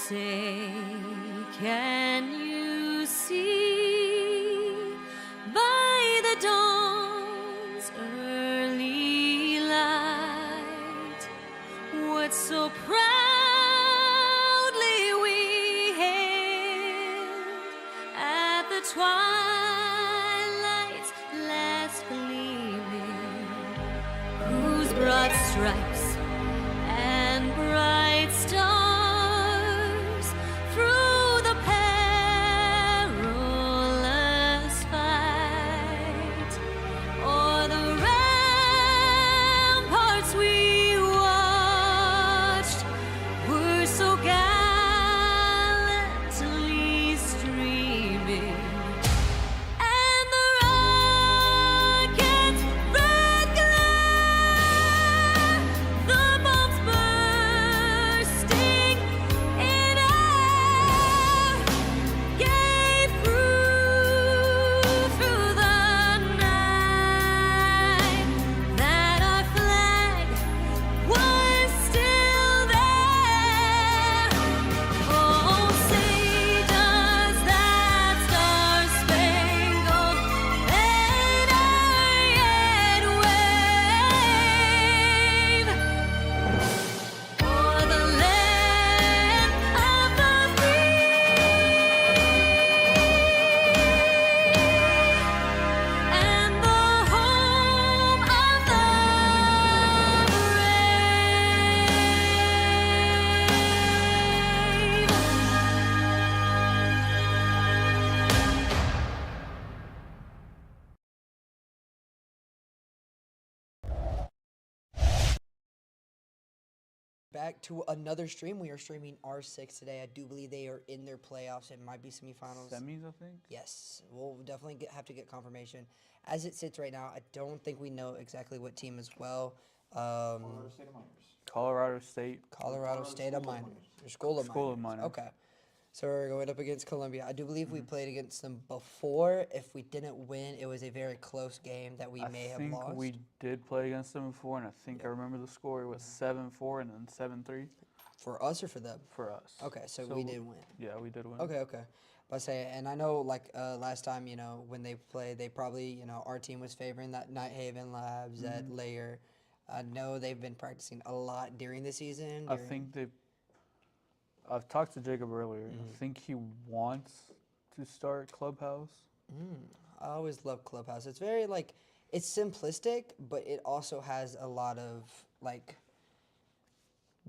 say, can you see by the dawn's early light what so proudly we hailed at the twilight's last gleaming, whose broad stripes and bright stars through the perilous fight o'er the ramparts we watched were so gallantly streaming. And the rocket's red glare, the bombs bursting in air, gave proof through the night that our flag was still there. Oh, say does that star-spangled banner yet wave o'er the land of the free and the home of the Back to another stream. We are streaming R6 today. I do believe they are in their playoffs. It might be semifinals. Semis, I think. Yes, we'll definitely have to get confirmation. As it sits right now, I don't think we know exactly what team as well. Colorado State. Colorado State of Miners. Or School of Miners. Okay. So we're going up against Columbia. I do believe we played against them before. If we didn't win, it was a very close game that we may have lost. I think we did play against them before, and I think I remember the score. It was 7-4 and then 7-3 For us or for them? for us. Okay, so we did win. Yeah, we did win. Okay. But I say, and I know like last time, you know, when they played, they probably, you know, our team was favoring that Night Haven Labs, that layer. I know they've been practicing a lot during the season. I think I've talked to Jacob earlier. I think he wants to start Clubhouse. I always love Clubhouse. It's very like, it's simplistic, but it also has a lot of like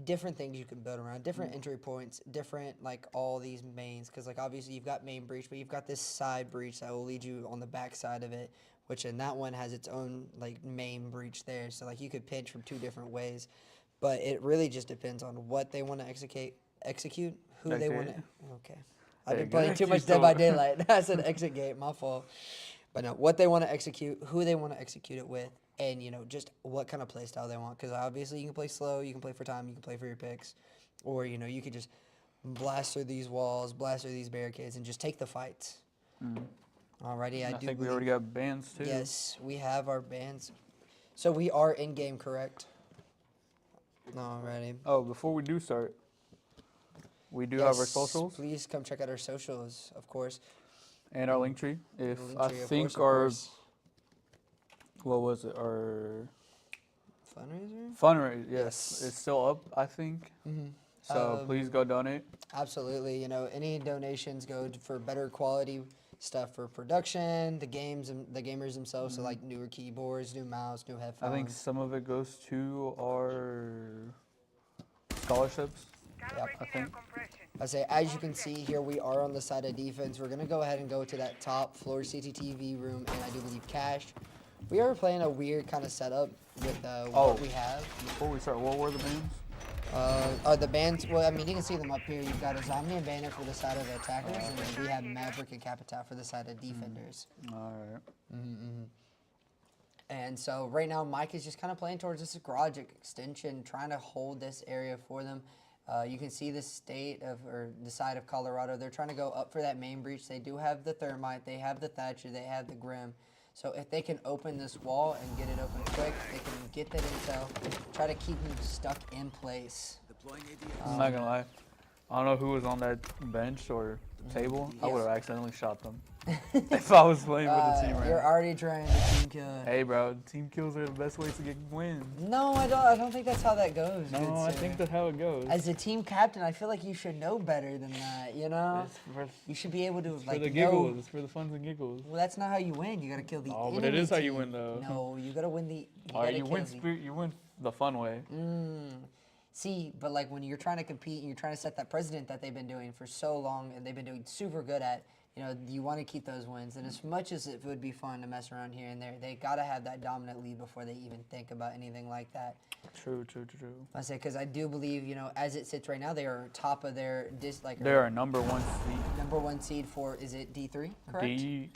different things you can build around, different entry points, different like all these mains. Because like obviously you've got main breach, but you've got this side breach that will lead you on the back side of it, which in that one has its own like main breach there. So like you could pinch from 2 different ways, but it really just depends on what they want to execute, who they want to. Okay. I've been playing too much Dead by Daylight. I said exit gate, my fault. But no, what they want to execute, who they want to execute it with, and, you know, just what kind of play style they want. Because obviously you can play slow, you can play for time, you can play for your picks. Or, you know, you could just blast through these walls, blast through these barricades, and just take the fights. Alrighty, I think we already got bans, too. Yes, we have our bans. So we are in-game, correct? Alrighty. Oh, before we do start, we do have our socials. Please come check out our socials, of course. And our link tree. If Link I tree, of think course. what was it? Our Fundraiser? yes. It's still up, I think. So please go donate. Absolutely. You know, any donations go for better quality stuff for production, the games and the gamers themselves. So like newer keyboards, new mouse, new headphones. I think some of it goes to our scholarships. Yep. I think. I say, as you can see here, we are on the side of defense. We're going to go ahead and go to that top floor CCTV room, and I do believe cash. We are playing a weird kind of setup with what we have. Before we start, what were the bands? The bands, well, I mean, you can see them up here. You've got a Zombie and Banner for the side of the attackers, and then we have Maverick and Capital for the side of defenders. All right. And so right now, Mike is just kind of playing towards this garage extension, trying to hold this area for them. You can see the state of, or the side of Colorado. They're trying to go up for that main breach. They do have the Thermite. They have the Thatcher. They have the Grim. So if they can open this wall and get it open quick, they can get that intel, try to keep them stuck in place. I'm not going to lie. I don't know who was on that bench or the table. I Yeah. would have accidentally shot them if I was playing with the team right You're now. already trying to team kill. Hey, bro, team kills are the best way to get wins. No, I don't think that's how that goes. No, good I sir. think that's how it goes. As a team captain, I feel like you should know better than that. You know, It's for, you should be able to for like the know. giggles. It's for the funs and giggles. Well, that's not how you win. You gotta kill the Oh, enemy but it is how you team. win, though. No, you gotta win the. You All right, gotta you kill win the- spirit. You win the fun way. See, but like when you're trying to compete and you're trying to set that precedent that they've been doing for so long and they've been doing super good at, you know, you want to keep those wins. And as much as it would be fun to mess around here and there, they gotta have that dominant lead before they even think about anything like that. True. I say because I do believe, you know, as it sits right now, they are top of their They're our number one seed. number one seed for is it D3? Correct.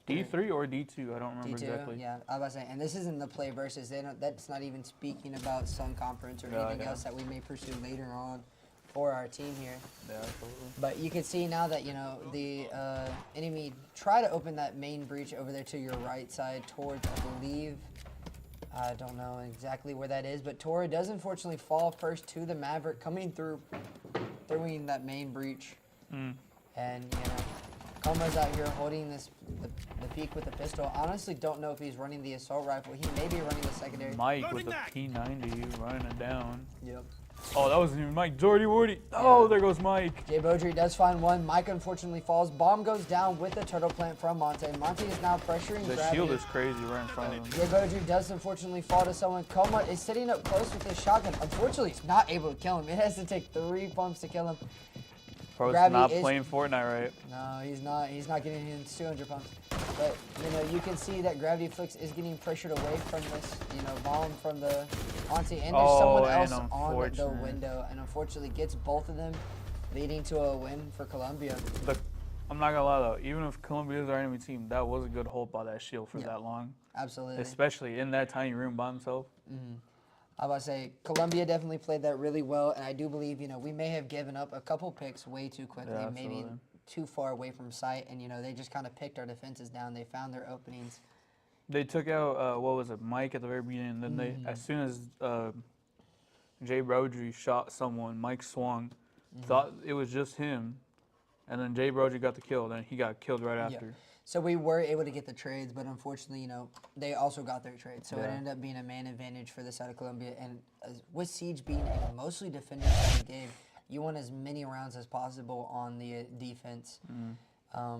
D3 or D2? I don't remember D2, exactly. yeah, I was about to say, and this isn't the play versus. They don't. That's not even speaking about Sun Conference or Yeah, anything yeah. else that we may pursue later on for our team here. Yeah, absolutely. But you can see now that, you know, the enemy try to open that main breach over there to your right side towards, I believe, I don't know exactly where that is, but Tora does unfortunately fall first to the Maverick coming through, throwing that main breach. And, you know, Coma's out here holding the peak with the pistol. Honestly, don't know if he's running the assault rifle. He may be running the secondary. Mike with the P90 running it down. Yep. Oh, that wasn't even Mike. Jordy Wardy. Oh, there goes Mike. Jay Beaudry does find one. Mike unfortunately falls. Bomb goes down with the turtle plant from Monte. Monte is now pressuring The Gravity. shield is crazy right in front of him. Jay Beaudry does unfortunately fall to someone. Coma is sitting up close with his shotgun. Unfortunately, he's not able to kill him. It has to take 3 pumps to kill him. Bro's Gravity not is- playing Fortnite right. No, he's not. He's not getting his 200 pumps. But, you know, you can see that Gravity Flix is getting pressured away from this, you know, bomb from the Monty. And there's someone and else on the unfortunate. window. And unfortunately gets both of them, leading to a win for Columbia. I'm not gonna lie though, even if Columbia is our enemy team, that was a good hold by that shield for that long. Absolutely. Especially in that tiny room by himself. I was about to say, Columbia definitely played that really well, and I do believe, you know, we may have given up a couple picks way too quickly, Yeah, maybe absolutely. too far away from sight, and, you know, they just kind of picked our defenses down. They found their openings. They took out what was it, Mike at the very beginning. Then they, as soon as Jay Brodry shot someone, Mike swung, thought it was just him, and then Jay Brodry got the kill. Then he got killed right after. So we were able to get the trades, but unfortunately, you know, they also got their trades. So it Yeah. ended up being a man advantage for the side of Columbia. And with Siege being a mostly defender-friendly game, you want as many rounds as possible on the defense.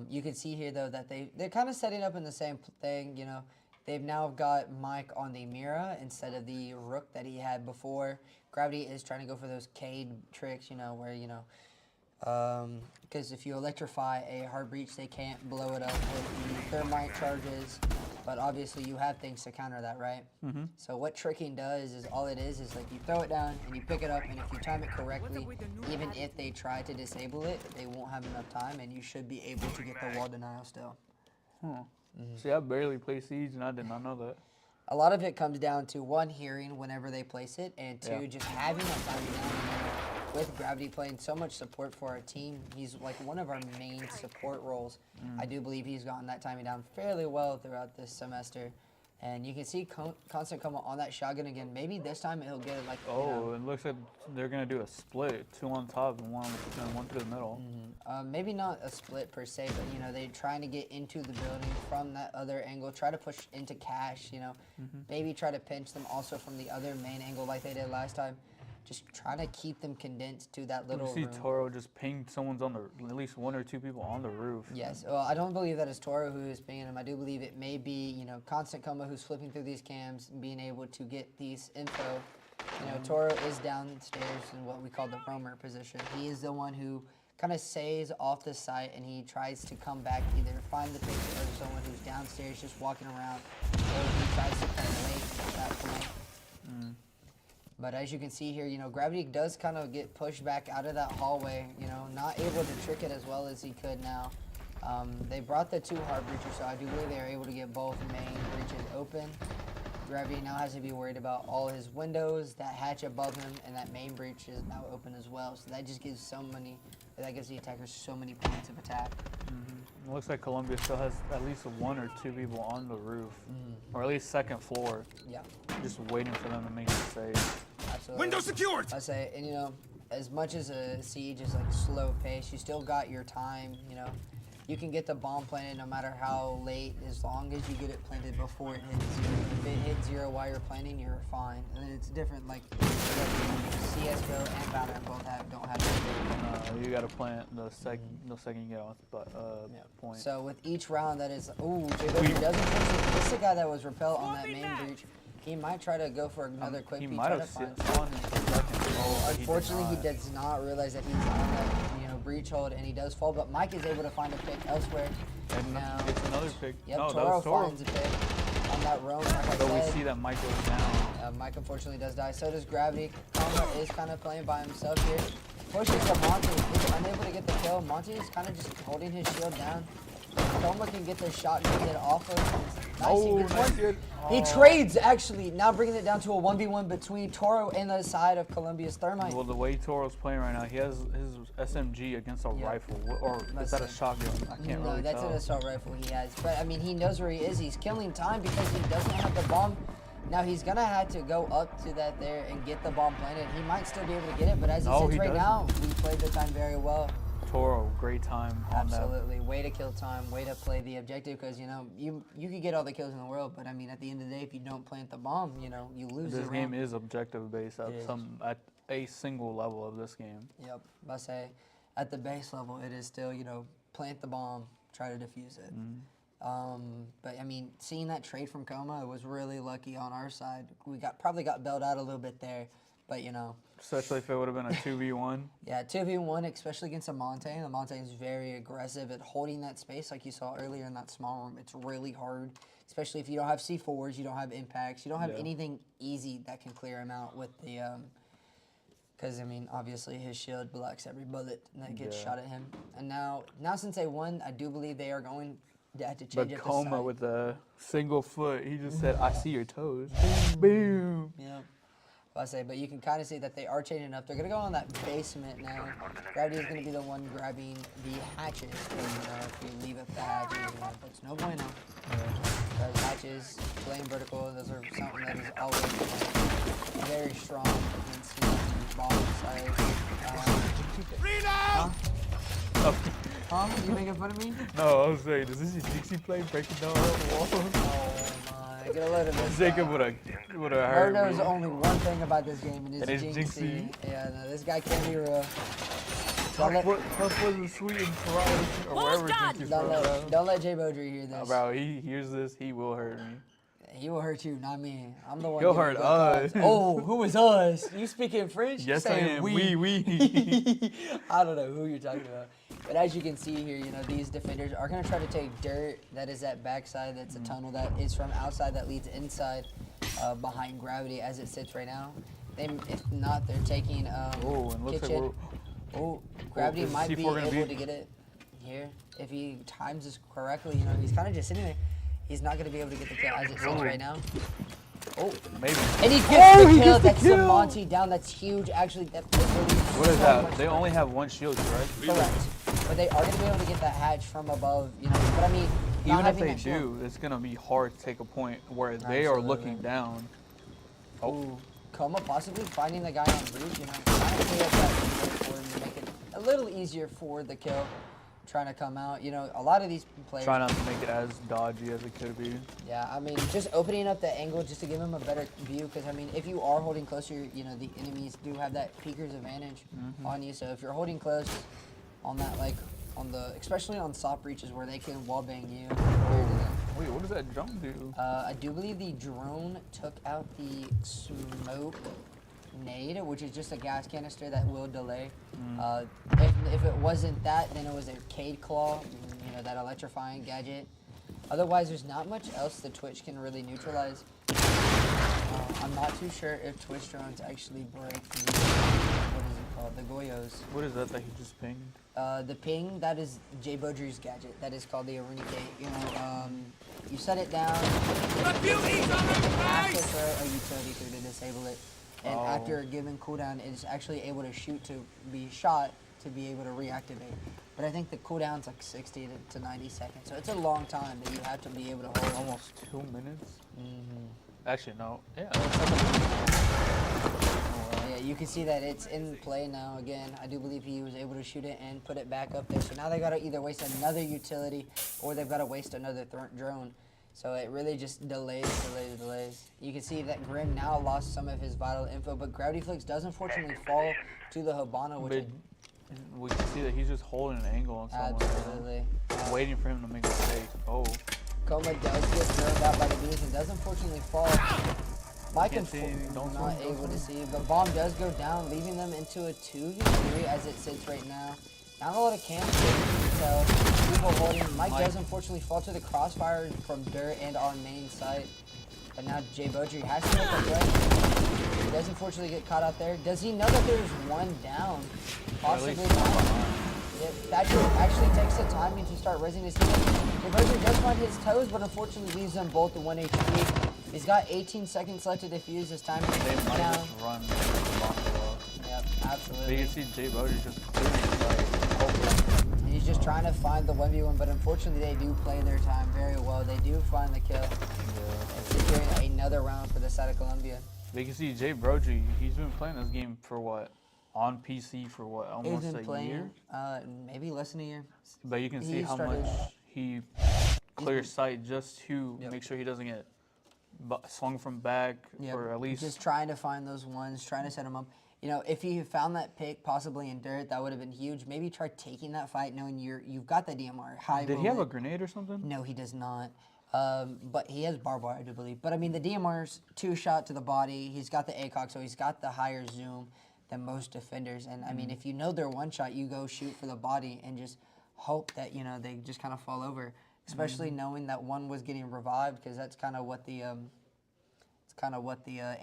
You can see here, though, that they're kind of setting up in the same thing, you know. They've now got Mike on the Mira instead of the Rook that he had before. Gravity is trying to go for those Cade tricks, you know, where, you know, because if you electrify a hard breach, they can't blow it up with the thermite charges. But obviously, you have things to counter that, right? So what tricking does is all it is like you throw it down and you pick it up, and if you time it correctly, even if they try to disable it, they won't have enough time, and you should be able to get the wall denial still. See, I barely play Siege, and I did not know that. A lot of it comes down to, one, hearing whenever they place it, and two, Yeah. just having that time down. With Gravity playing so much support for our team, he's like one of our main support roles. I do believe he's gotten that timing down fairly well throughout this semester. And you can see Constant Coma on that shotgun again. Maybe this time he'll get it like, you know, Oh, it looks like they're gonna do a split, 2 on top and one through the middle. maybe not a split per se, but, you know, they're trying to get into the building from that other angle, try to push into cash, you know, maybe try to pinch them also from the other main angle like they did last time. Just trying to keep them condensed to that You little see room. Toro just ping someone's on the, at least 1 or 2 people on the roof. Yes, well, I don't believe that it's Toro who is pinging him. I do believe it may be, you know, Constant Coma who's flipping through these cams and being able to get these info. You know, Toro is downstairs in what we call the roamer position. He is the one who kind of stays off the site, and he tries to come back, either find the picture of someone who's downstairs just walking around, or he tries to come late at that point. But as you can see here, you know, Gravity does kind of get pushed back out of that hallway, you know, not able to trick it as well as he could now. They brought the 2 hard breachers, so I do believe they are able to get both main breaches open. Gravity now has to be worried about all his windows, that hatch above him, and that main breach is now open as well. So that just gives that gives the attackers so many points of attack. It looks like Columbia still has at least 1 or 2 people on the roof, or at least 2nd floor, Yeah, just waiting for them to make the save. absolutely. Window secured! I say, and you know, as much as a siege is like slow pace, you still got your time. You know, you can get the bomb planted no matter how late, as long as you get it planted before it hits zero. If it hits zero while you're planting, you're fine. And it's different. Like CS:GO and Valorant both don't have that. You gotta plant the second you get off the point. So with each round, that is, JW doesn't finish it. This is the guy that was repelled on that main breach. He might try to go for another quick. He peek, might try have to find spawned in for second. Oh, Unfortunately, he does not realize that he's on that breach hold, and he does fall. But Mike is able to find a pick elsewhere. And now it's another pick. Yep, no, Toro that was Toro. finds a pick on that roam. Like I So we said. see that Mike goes down. Mike unfortunately does die. So does Gravity. Kama is kind of playing by himself here. Pushes to Monty. He's unable to get the kill. Monty is kind of just holding his shield down. Koma can get the shot to get off of. Nice, he gets one. He trades, actually, now bringing it down to a 1v1 between Toro and the side of Columbia's Thermite. Well, the way Toro's playing right now, he has his SMG against a rifle. Or is that a shotgun? I can't really that's tell. an assault rifle he has. But, I mean, he knows where he is. He's killing time because he doesn't have the bomb. Now, he's going to have to go up to that there and get the bomb planted. He might still be able to get it, but as it sits right now, we played the time very well. Toro, great time on that. Absolutely. Way to kill time, way to play the objective, because, you know, you could get all the kills in the world, but, I mean, at the end of the day, if you don't plant the bomb, you know, you lose This the game round. is objective based at a single level of this game. Yep. I say, at the base level, it is still, you know, plant the bomb, try to defuse it. But, I mean, seeing that trade from Coma, it was really lucky on our side. We probably got bailed out a little bit there, but, you know. Especially if it would have been a 2v1. Yeah, 2v1, especially against Amante. Amante is very aggressive at holding that space, like you saw earlier in that small room. It's really hard, especially if you don't have C4s, you don't have impacts, you don't have anything easy that can clear him out with the, because, I mean, obviously his shield blocks every bullet that gets shot at him. And now since they won, I do believe they are going to have to change it to Coma side. with a single foot, he just said, "I see your toes." Boom. Yeah. I say, but you can kind of see that they are changing up. They're going to go on that basement now. Gravity is going to be the one grabbing the hatches. Because, you know, if you leave up the hatches, you know, that's no bueno. Because hatches, playing vertical, those are something that is always very strong against the bottom side. Huh? You making fun of me? No, I was saying, is this your Dixie play breaking down the wall? Oh my, get a load of this. Jacob would have hurt knows me. only one thing about this game, and it's Jinxie. Jinxie. Yeah, no, this guy can't be real. Huff wasn't sweet and Ferrari or wherever Jinxie's from. Don't let Jay Beaudry hear this. Bro, he hears this, he will hurt me. He will hurt you, not me. I'm the one. He'll giving hurt you us. calls. Oh, who is us? You speaking French? Yes, I Saying am. We. I don't know who you're talking about. But as you can see here, you know, these defenders are going to try to take dirt. That is that backside. That's a tunnel that is from outside that leads inside behind Gravity as it sits right now. If not, they're taking Oh, and looks kitchen. like Gravity is might be C4 gonna able be- to get it here. If he times this correctly, you know, he's kind of just sitting there. He's not going to be able to get the kill as it sits right now. Oh, maybe. and he gets the kill. That's the Monty down. That's huge. Actually, that What is that? They only have one shield, correct? correct. But they are going to be able to get that hatch from above, you know. But I mean, Even not if having they that shield- do, it's gonna be hard to take a point where they are looking down. Oh, Coma possibly finding the guy on roof, you know, trying to clear up that for him to make it a little easier for the kill. Trying to come out, you know, a lot of these players. Try not to make it as dodgy as it could be. Yeah, I mean, just opening up the angle just to give him a better view, because I mean, if you are holding closer, you know, the enemies do have that peeker's advantage on you. So if you're holding close on that, like on the, especially on soft breaches where they can wall bang you. Wait, what does that jump do? I do believe the drone took out the smoke nade, which is just a gas canister that will delay. If it wasn't that, then it was a Cade Claw, you know, that electrifying gadget. Otherwise, there's not much else the Twitch can really neutralize. I'm not too sure if Twitch drones actually break the, what is it called, the Goyos. What is that he just pinged? The ping, that is Jay Beaudry's gadget. That is called the Erunicate. You know, you set it down, ask it for a utility through to disable it. And after a given cooldown, it is actually able to shoot to be shot to be able to reactivate. But I think the cooldown's like 60 to 90 seconds. So it's a long time that you have to be able to hold. Almost 2 minutes? Actually, no. Yeah. Yeah, you can see that it's in play now again. I do believe he was able to shoot it and put it back up there. So now they got to either waste another utility or they've got to waste another drone. So it really just delays. You can see that Grim now lost some of his vital info, but Gravity Flix does unfortunately fall to the Hibana, which we can see that he's just holding an angle on someone. absolutely. Waiting for him to make a mistake. Oh. Coma does get thrown out by the beams and does unfortunately fall. Mike Can't see, not able to see, but bomb does go down, leaving them into a 2v3 as it sits right now. Not a lot of camps, you can tell. People holding. Mike does unfortunately fall to the crossfire from dirt and on main site. But now Jay Beaudry has to make a play. He does unfortunately get caught out there. Does he know that there's one down? Possibly not. Yep, Thatcher actually takes the timing to start raising his team. Jay Beaudry does find his toes, but unfortunately leaves them both to 1 HP. He's got 18 seconds left to defuse this time. They might down. just run. Yep, absolutely. But you can see Jay Beaudry just clearing his right. He's just trying to find the 1v1, but unfortunately they do play their time very well. They do find the kill. And securing another round for the side of Columbia. But you can see Jay Beaudry, he's been playing this game for what? On PC for what? Almost He's been a playing, year? maybe less than a year. But you can see He how started- much he clears sight just to make sure he doesn't get swung from back, Yep. or at least Just trying to find those ones, trying to set them up. You know, if he had found that pick possibly in dirt, that would have been huge. Maybe try taking that fight knowing you've got the DMR. High Did he have a moment. grenade or something? No, he does not. But he has barbed wire, I do believe. But I mean, the DMR's 2-shot to the body. He's got the ACOG, so he's got the higher zoom than most defenders. And I mean, if you know they're 1-shot, you go shoot for the body and just hope that, you know, they just kind of fall over. Especially knowing that one was getting revived, because that's kind of what the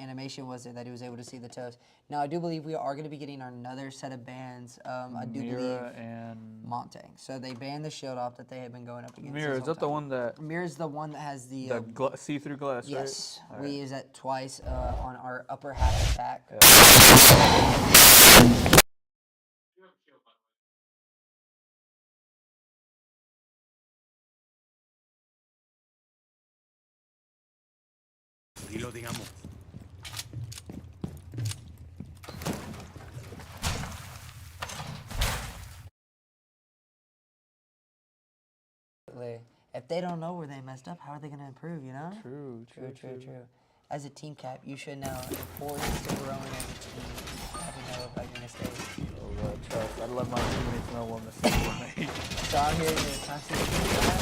animation was there, that he was able to see the toes. Now, I do believe we are going to be getting another set of bans. I do believe Mira and Monte. So they banned the shield off that they had been going up against. Mira, this is whole that the time. one that Mira's the one that has the see-through glass, yes, right? we use that twice on our upper half attack. Reloading ammo. If they don't know where they messed up, how are they going to improve, you know? True. As a team cap, you should know the importance to growing as a team. Have to know about your mistakes. Oh, trust. I let my teammates know what mistakes were made. So I'm here to constantly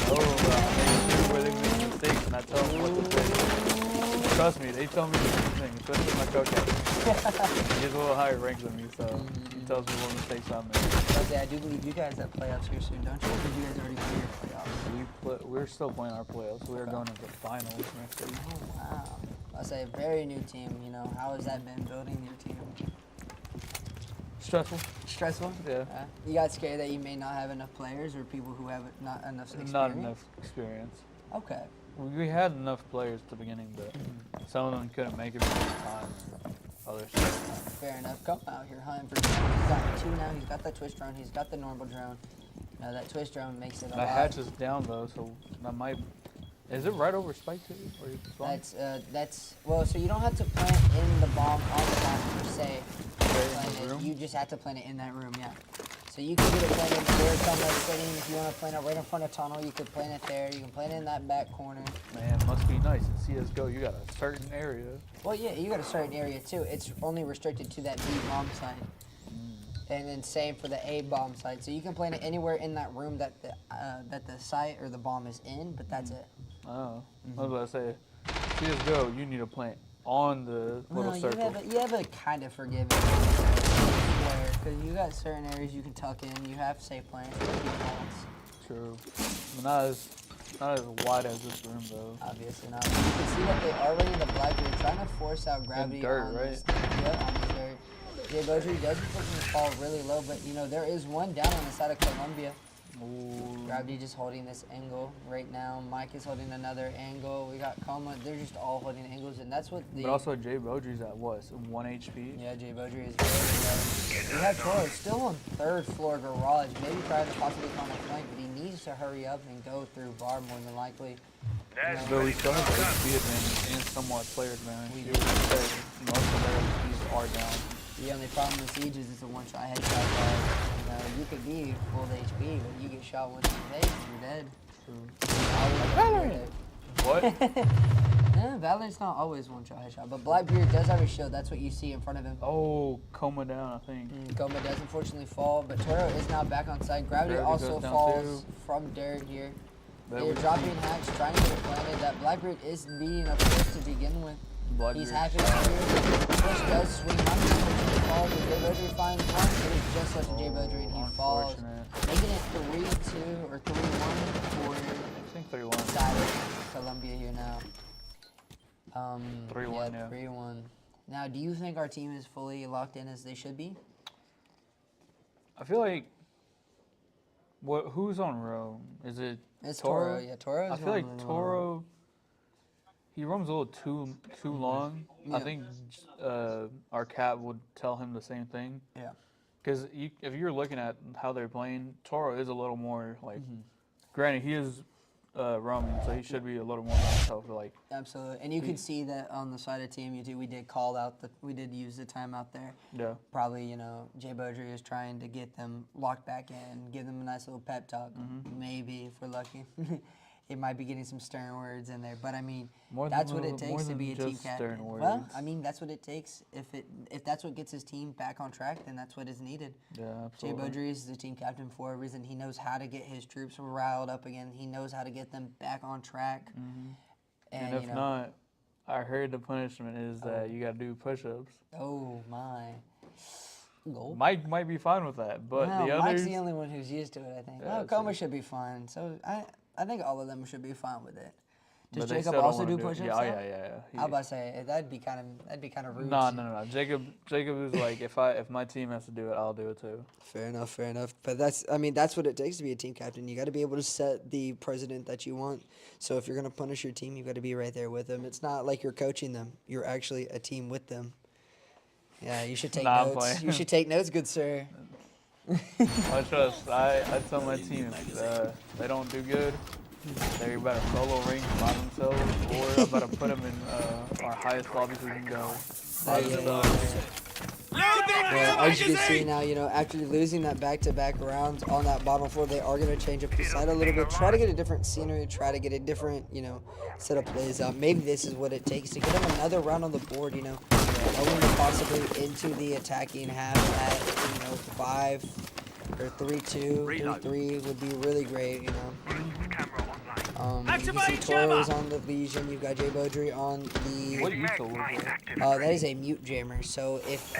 Make sure where they make mistakes, and I tell them what to fix. Trust me, they tell me the same thing, especially my coach. He's a little higher ranked than me, so he tells me what mistakes I made. I do believe you guys have playoffs here soon, don't you? Or did you guys already play your playoffs? We're still playing our playoffs. We're going into the finals next week. Oh, wow. I'll say a very new team, you know. How has that been building your team? Stressful. Stressful? Yeah. You got scared that you may not have enough players or people who have not enough experience? Not enough experience. Okay. We had enough players at the beginning, but some of them couldn't make it because of time and other stuff. Fair enough. Come out here hunting for drones. He's got 2 now. He's got the twist drone. He's got the normal drone. You know, that twist drone makes it a The lot. hatch is down though, so that might. Is it right over Spike too? Or you spawn? That's well. So you don't have to plant in the bomb on the bomb per se. in the room? You just have to plant it in that room, yeah. So you can get it planted where someone's sitting. If you want to plant it right in front of tunnel, you could plant it there. You can plant it in that back corner. Man, it must be nice in CS:GO. You got a certain area. Well, yeah, you got a certain area too. It's only restricted to that B bomb site. And then same for the A bomb site. So you can plant it anywhere in that room that the site or the bomb is in, but that's it. Oh, I was about to say, CS:GO, you need to plant on the little circle. You have a kind of forgiving square because you got certain areas you can tuck in. You have safe plants. True. But not as wide as this room though. Obviously not. You can see that they are running the black. They're trying to force out gravity dirt, on right? this. Yeah, on the dirt. Jay Beaudry does unfortunately fall really low, but you know there is one down on the side of Columbia. Ooh. Gravity just holding this angle right now. Mike is holding another angle. We got Coma. They're just all holding angles, and that's what the. But also Jay Beaudry's at what? 1 HP? Yeah, Jay Beaudry is very low. We have Toro still on 3rd floor garage. Maybe trying to possibly find a flank, but he needs to hurry up and go through bar more than likely. But we still have HP advantage and somewhat player advantage. You would say most of their HPs are down. The only problem with Siege is it's a one-shot headshot. But, you could be full HP, but you get shot once in the face, you're dead. What? Valorant's not always one-shot headshot, but Blackbeard does have a shield. That's what you see in front of him. Oh, coma down, I think. Goma does unfortunately fall, but Toro is now back on site. Gravity also falls from Derek here. They're dropping hacks, trying to get it planted. That Blackbeard is beating up first to begin with. He's happy here. Push does swing on him, he falls, and J Bodry finds one, but it's just left to J Bodry, and he falls. Making it 3-2 or 3-1 for I think 3-1. side of Columbia here now. 3-1, yeah. 3-1. Now, do you think our team is fully locked in as they should be? I feel like who's on roam? Is it It's Toro? Toro. Yeah, Toro. I feel like Toro. He roams a little too long. Yeah. I think our cat would tell him the same thing. Yeah. Because if you're looking at how they're playing, Toro is a little more like. Granted, he is roaming, so he should be a little more by himself. Like Absolutely, and you can see that on the side of TAMUT, we did call out we did use the timeout there. Yeah. Probably, Jay Bodry is trying to get them locked back in, give them a nice little pep talk. Maybe if we're lucky. It might be getting some stern words in there, but I mean, that's what it takes to be a team captain. Well, I mean, that's what it takes. If that's what gets his team back on track, then that's what is needed. Yeah, Jay absolutely. Bodry is the team captain for a reason. He knows how to get his troops riled up again. He knows how to get them back on track. And if not, I heard the punishment is that you got to do push-ups. Oh my. Goal. Mike might be fine with that, but No, the others. Mike's the only one who's used to it, I think. Yeah, Oh, Coma should be fine. So I think all of them should be fine with it. Does but they Jacob still don't also wanna do it. push-ups? Yeah, now? yeah. I was about to say that'd be kind of rude. No. Jacob is like, if my team has to do it, I'll do it too. Fair enough. But that's what it takes to be a team captain. You got to be able to set the precedent that you want. So if you're gonna punish your team, you got to be right there with them. It's not like you're coaching them. You're actually a team with them. Yeah, you should take notes. You should take notes, good sir. I trust. I tell my team if they don't do good, they're about to solo ring by themselves, or I'm about to put them in our highest lobbies we can go. Well, as you can see now, after losing that back-to-back rounds on that bottom floor, they are going to change up the side a little bit, try to get a different scenery, try to get a different, set of plays out. Maybe this is what it takes to get them another round on the board, going possibly into the attacking half at, 5 or 3-2, 3-3 would be really great, You can see Toro's on the Legion. You've got Jay Bodry on the. What util was it? That is a mute jammer. So if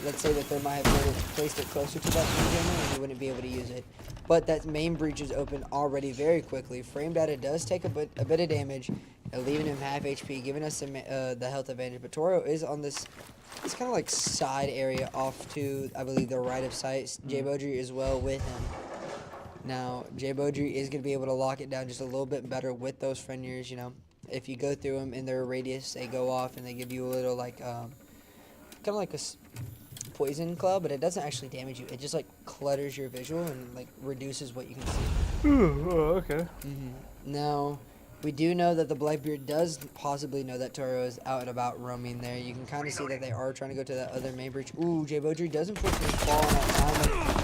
let's say that Thermite had placed it closer to that mute jammer, then you wouldn't be able to use it. But that main breach is open already very quickly. Frame data does take a bit of damage, leaving him half HP, giving us the health advantage. But Toro is on this. It's kind of like side area off to, I believe, the right of sight. Jay Bodry is well with him. Now, Jay Bodry is going to be able to lock it down just a little bit better with those Freniers, If you go through them in their radius, they go off and they give you a little, like, kind of like a poison club, but it doesn't actually damage you. It just, like, clutters your visual and, like, reduces what you can see. Oh, okay. Now, we do know that the Blackbeard does possibly know that Toro is out and about roaming there. You can kind of see that they are trying to go to that other main breach. Ooh, Jay Bodry does unfortunately fall on that time.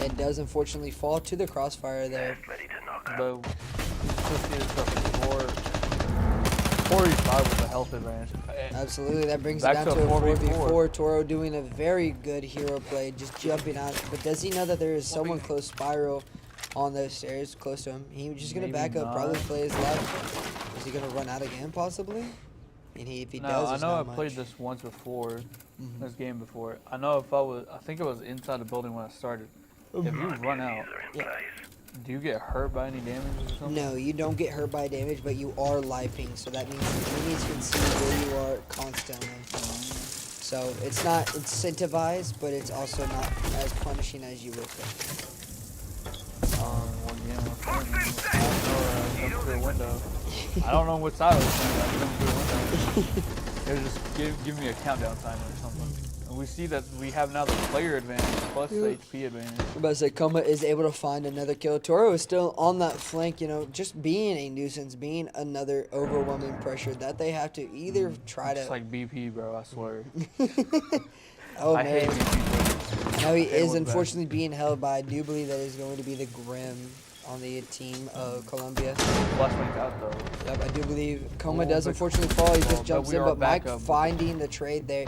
It does unfortunately fall to the crossfire there. But 45 with a health advantage. Absolutely, that brings it down to a 4v4. Toro doing a very good hero play, just jumping out. But does he know that there is someone close spiral on those stairs close to him? He's just going to back up, probably play his left. Is he going to run out again, possibly? If he does, I know I played this once before, this game before. I know I think it was inside the building when I started. If you run out, do you get hurt by any damage or something? No, you don't get hurt by damage, but you are live ping, so that means the enemies can see where you are constantly. So it's not incentivized, but it's also not as punishing as you would think. One game on phone, I come through a window. I don't know what side I was playing, but I come through a window. It was just give me a countdown timer or something. And we see that we have now the player advantage plus the HP advantage. I'm about to say, Koma is able to find another kill. Toro is still on that flank, just being a nuisance, being another overwhelming pressure that they have to either try to... It's like BP, bro, I swear. Oh, I hate man. these people. Now he They is look bad. unfortunately being held by, I do believe that is going to be the Grim on the team of Columbia. Flashback out though. Yep, I do believe Coma Oh, does but- unfortunately fall. He well, just but jumps we in, are but back Mike up with finding the trade there.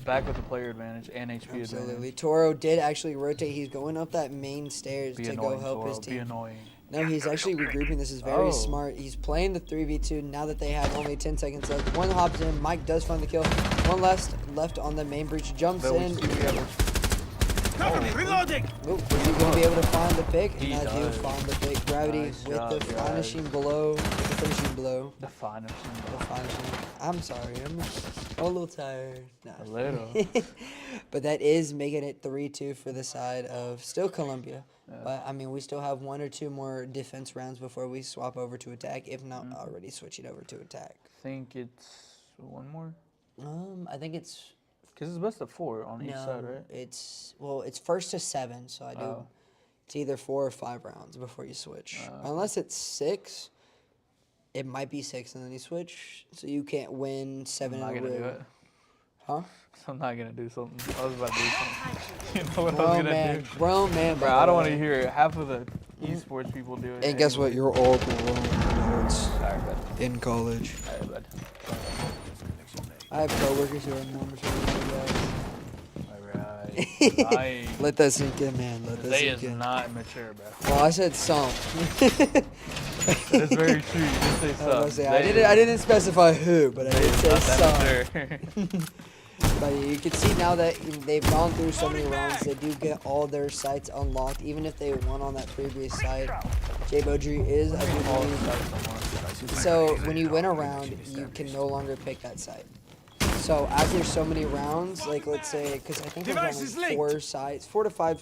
Back with the player advantage and HP Absolutely. advantage. Toro did actually rotate. He's going up that main stairs Be to annoying, go help Toro. his Be team. annoying. No, he's actually regrouping. This is very Oh. smart. He's playing the 3v2 now that they have only 10 seconds left. One hops in. Mike does find the kill. One left on the main breach. Jumps But we in. see we have Cover me, reloading! Oh, is he going to be able to find the pick? He And I do does. find the pick. Gravity Nice with job, the guys. finishing blow. With the finishing blow. the finest. The finishing. I'm sorry. I'm a little tired. Nah. A little. But that is making it 3-2 for the side of still Columbia. Yeah. But I mean, we still have 1 or 2 more defense rounds before we swap over to attack, if not already switching over to attack. think it's one more. I think it's Cause it's best of 4 on each no, side, right? it's first to 7, so I do. Oh. It's either 4 or 5 rounds before you switch. Unless it's 6, it might be 6 and then you switch, so you can't win 7 I'm not in a gonna do row. it. Huh? I'm not gonna do something. I was about to do something. You know what I was Grown gonna man, do? grown man. Bro, by I the don't want to way. hear it. Half of the esports people do it. And guess what? anyway. You're all grown Alright, bud. in college. Alright, bud. I have coworkers who are more mature than you guys. Alright. I Let that sink in, man. Let that They sink is in. not mature, bro. Well, I said some. That is very true. You did say I was some. gonna say, I didn't specify who, but I did say Not some. that mature. But you can see now that they've gone through so many rounds, they do get all their sites unlocked, even if they won on that previous site. J Bodry is, I do believe. So when you win a round, you can no longer pick that site. So after so many rounds, like let's say, because I think we're Device running is linked. 4 sites, 4 to 5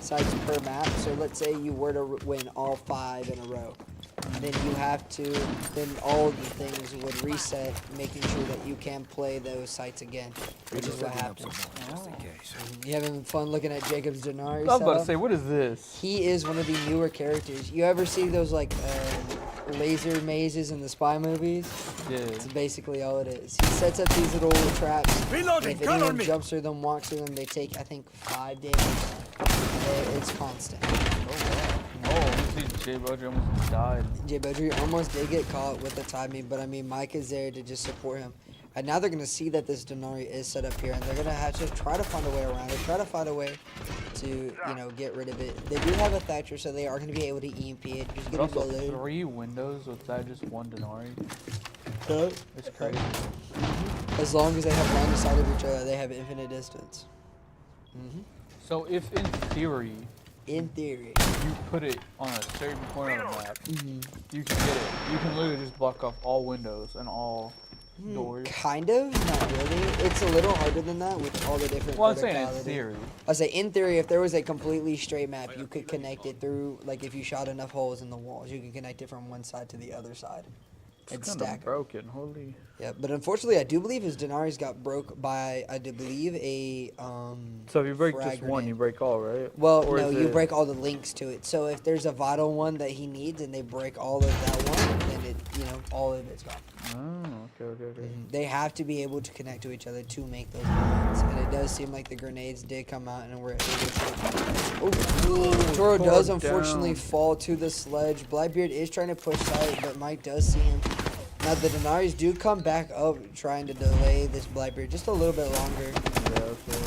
sites per map. So let's say you were to win all 5 in a row. Then you have to, then all of the things would reset, making sure that you can play those sites again, which is what happens. You having fun looking at Jacob's Denari I was about to setup? say, what is this? He is one of the newer characters. You ever see those like laser mazes in the spy movies? Yeah. That's basically all it is. He sets up these little traps. And Reloading, if gun on anyone me! jumps through them, walks through them, they take, I think, 5 damage. It's constant. Oh, you see Jay Bodger almost died. Jay Bodry almost did get caught with the timing, but I mean, Mike is there to just support him. And now they're going to see that this Denari is set up here, and they're going to have to try to find a way around it, try to find a way to, you know, get rid of it. They do have a Thatcher, so they are going to be able to EMP it. Just There's get it also below. 3 windows with that just 1 Denari. Huh? It's crazy. As long as they have line of sight of each other, they have infinite distance. So if in theory In theory. you put it on a certain corner of the map, you can get it. You can literally just block off all windows and all doors. Kind of, not really. It's a little harder than that with all the different Well, I'm saying in verticality. theory. I say in theory, if there was a completely straight map, you could connect it through. Like if you shot enough holes in the walls, you could connect it from one side to the other side. And It's kind stack of 'em. broken. Holy. Yeah, but unfortunately, I do believe his Denari's got broke by, I do believe, a So if you break frag just one, grenade. you break all, right? Well, Or no, is you it- break all the links to it. So if there's a vital one that he needs and they break all of that one, then it, you know, all of it's gone. Oh, okay. They have to be able to connect to each other to make those lines. And it does seem like the grenades did come out and were able to. Oh, Toro does pulled unfortunately down. fall to the sledge. Blackbeard is trying to push side, but Mike does see him. Now the Denaris do come back up, trying to delay this Blackbeard just a little bit longer. Yeah, okay.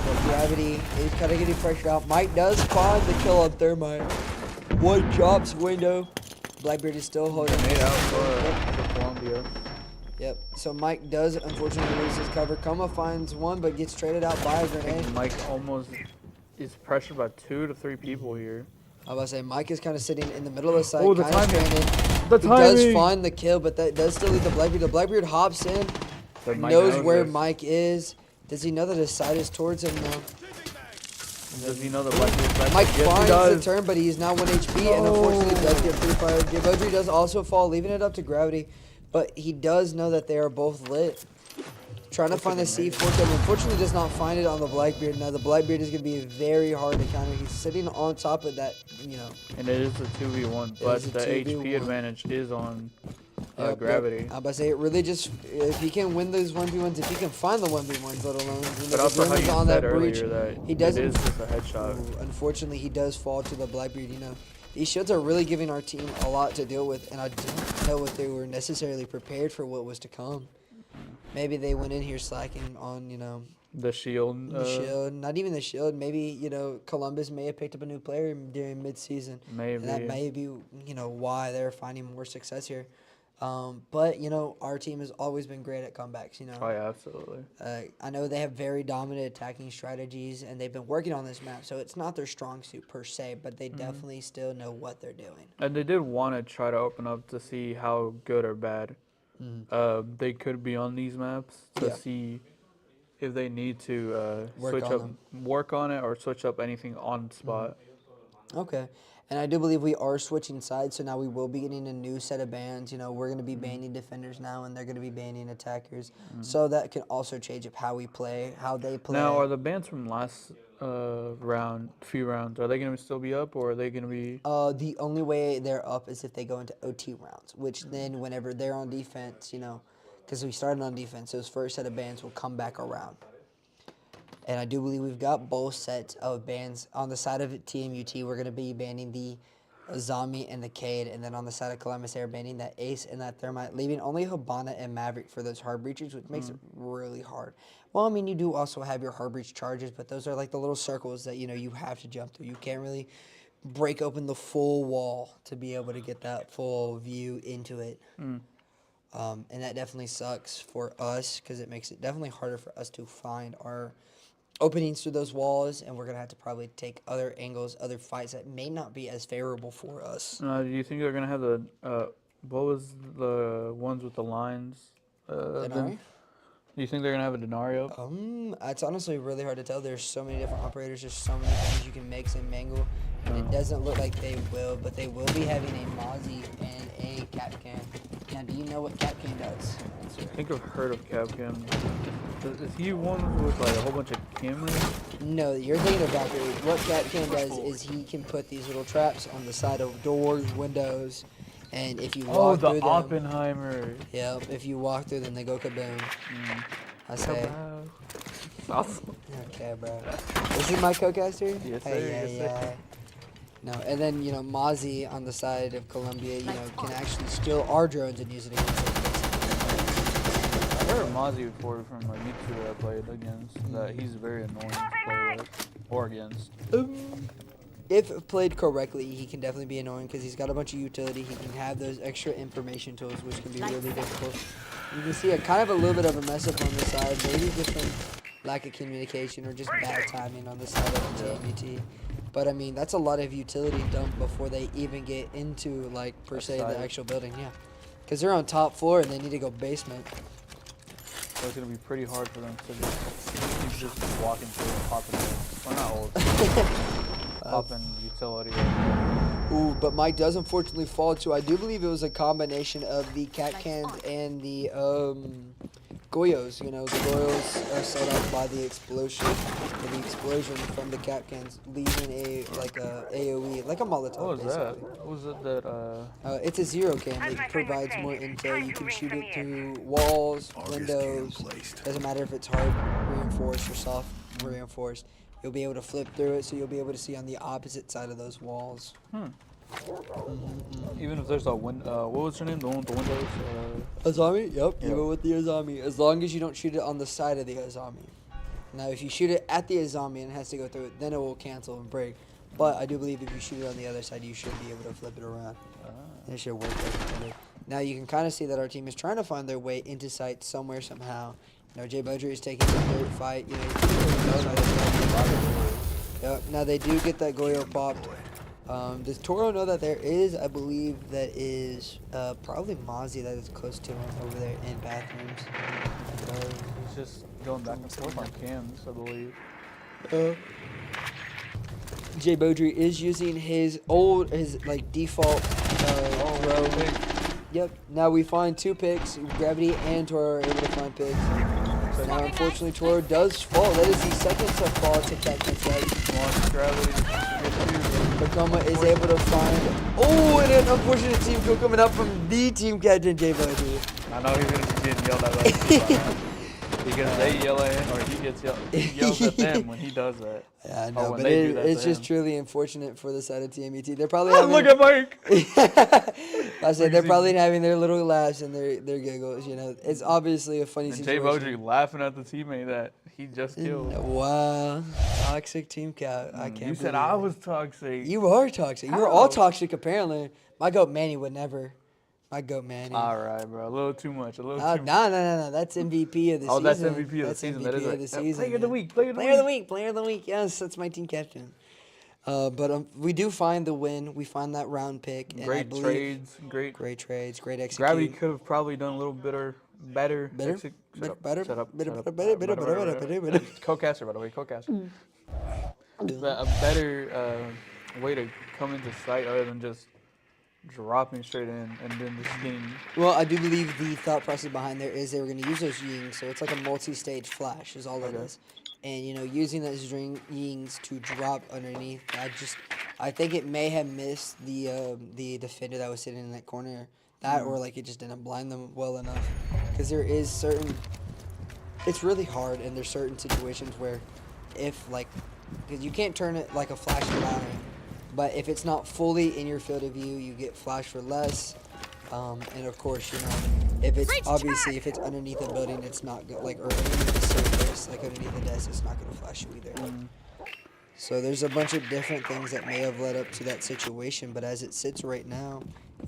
But Gravity is kind of getting pressured out. Mike does find the kill on Thermite. One drops window. Blackbeard is still holding. Made out for Columbia. Yep. So Mike does unfortunately lose his cover. Coma finds one, but gets traded out by a I think grenade. Mike almost is pressured by 2 to 3 people here. I was about to say Mike is kind of sitting in the middle of the site, Oh, the kind of timing. stranded. The He does timing. find the kill, but that does still leave the Blackbeard. The Blackbeard hops in, But Mike knows where this. Mike is. Does he know that his side is towards him now? Does he know the Blackbeard? Mike Yes, he finds the does. turn, but he's now 1 HP, and unfortunately does get free fire. Jabodri does also fall, leaving it up to Gravity, but he does know that they are both lit. Trying to find the C4 kill, unfortunately does not find it on the Blackbeard. Now the Blackbeard is going to be very hard to counter. He's sitting on top of that, you know. And it is a 2v1, is but a the 2v1. HP advantage is on Yep, Gravity. I'm about to say it really just if he can win those 1v1s, if he can find the 1v1s, let alone But also how you on said that breach, earlier that he doesn't. it is just a headshot. Ooh, unfortunately, he does fall to the Blackbeard. You know, these shields are really giving our team a lot to deal with, and I don't know if they were necessarily prepared for what was to come. Maybe they went in here slacking on, you know, The shield. the shield. Not even the shield. Maybe, you know, Columbus may have picked up a new player during mid-season. Maybe. And that may be, you know, why they're finding more success here. But, you know, our team has always been great at comebacks, you know. Oh, yeah, absolutely. I know they have very dominant attacking strategies, and they've been working on this map, so it's not their strong suit per se, but they definitely still know what they're doing. And they did want to try to open up to see how good or bad they could be on these maps to Yeah. see if they need to Work on it or switch up anything on spot. Okay. And I do believe we are switching sides, so now we will be getting a new set of bans. You know, we're going to be banning defenders now, and they're going to be banning attackers. So that can also change up how we play, how they play. Now, are the bans from last few rounds, are they going to still be up, or are they going to be? The only way they're up is if they go into OT rounds, which then whenever they're on defense, you know, because we started on defense, those first set of bans will come back around. And I do believe we've got both sets of bans. On the side of TMUT, we're going to be banning the Zombie and the Cade. And then on the side of Columbus, they're banning that Ace and that Thermite, leaving only Habana and Maverick for those hard breaches, which makes it really hard. Well, I mean, you do also have your hard breach charges, but those are like the little circles that, you know, you have to jump through. You can't really break open the full wall to be able to get that full view into it. And that definitely sucks for us because it makes it definitely harder for us to find our openings through those walls, and we're going to have to probably take other angles, other fights that may not be as favorable for us. Do you think they're going to have the, what was the ones with the lines? Denari? Do you think they're going to have a Denari up? It's honestly really hard to tell. There's so many different operators. There's so many things you can mix and mangle, and it doesn't look like they will, but they will be having a Mozzie and a Capcan. Now, do you know what Capcan does? I think I've heard of Capcom. Is he one with like a whole bunch of cameras? No, you're thinking of Valkyrie. What Capcan does is he can put these little traps on the side of doors, windows, and if you walk through them, Oppenheimer. yep, if you walk through them, they go kaboom. I say, Awesome. okay, bro. This is my co-caster? Yes, sir. Hey, Yes, sir. No, and then, you know, Mozzie on the side of Columbia, you know, can actually steal our drones and use it against us. I heard Mozzie before from like YouTube that I played against that he's very annoying to play with or against. If played correctly, he can definitely be annoying because he's got a bunch of utility. He can have those extra information tools, which can be really difficult. You can see a kind of a little bit of a mess up on the side, maybe just from lack of communication or just bad timing on the side of the TMUT. But I mean, that's a lot of utility dumped before they even get into, like, per se, the actual building, yeah. Because they're on top floor and they need to go basement. So it's going to be pretty hard for them to just walking through popping, or not old, popping utility. Ooh, but Mike does unfortunately fall to, I do believe it was a combination of the cat cans and the Goyos. You know, the Goyos are set off by the explosion, from the cat cans, leaving a AOE, like a Molotov. What was basically. that? What was it that, It's a zero cam. It provides more intel. You can shoot it through walls, windows. Doesn't matter if it's hard reinforced or soft reinforced. You'll be able to flip through it, so you'll be able to see on the opposite side of those walls. even if there's a what was her name? The one with the windows? Azami? Yep, Yep. even with the Azami. As long as you don't shoot it on the side of the Azami. Now, if you shoot it at the Azami and it has to go through it, then it will cancel and break. But I do believe if you shoot it on the other side, you should be able to flip it around. It should work better. Now, you can kind of see that our team is trying to find their way into sight somewhere, somehow. You know, Jay Bodry is taking the third fight. You know, yep. Now, they do get that Goyo popped. Does Toro know that there is, I believe, that is probably Mozzie that is close to him over there in bathrooms? He's just going back and forth on cams, I believe. Jay Bodry is using his like default throw. Yep. Now we find 2 picks. Gravity and Toro are able to find picks. So now, unfortunately, Toro does fall. That is the second to fall to Captain's right. Launch Gravity. Tacoma is able to find. Oh, and an unfortunate team kill coming up from the team captain, J Buddy. I know he's gonna be getting yelled at by the team right now. Because they yell at him, or he yells at them when he does that. Yeah, I Or know, when but they do that it's to just him. truly unfortunate for the side of TMUT. They're probably Oh, having. look at Mike. I said they're probably having their little laughs and their giggles. You know, it's obviously a funny And Jay situation. Beaudry laughing at the teammate that he just killed. Wow, toxic team cap. I can't. You said believe I it. was toxic. You are toxic. You were all toxic apparently. My goat Manny would never. My goat Manny. All right, bro. A little too much. A little No, too much. no. That's MVP of the season. Oh, that's MVP of the That's season. MVP That is of right. the season. Player of the man. week. Player of the Player of the week. week. Player of the week. Yes, that's my team captain. But we do find the win. We find that round pick. And I Great believe, trades. Great trades. Great execution. Gravity could have probably done a little better. Better? Shut up. Better? Shut up. Better, Shut up. better. Co-caster, by the way. Co-caster. But a better way to come into sight other than just dropping straight in and then just getting. Well, I do believe the thought process behind there is they were going to use those yings, so it's like a multi-stage flash is all it is. And, you know, using those yings to drop underneath, I think it may have missed the defender that was sitting in that corner. That or, like, it just didn't blind them well enough. Because there is it's really hard, and there's certain situations where if, like, because you can't turn it like a flash banner. But if it's not fully in your field of view, you get flash for less. And of course, you know, if it's obviously if it's underneath a building, it's not like or underneath the surface, like underneath the desk, it's not gonna flash you either. So there's a bunch of different things that may have led up to that situation. But as it sits right now,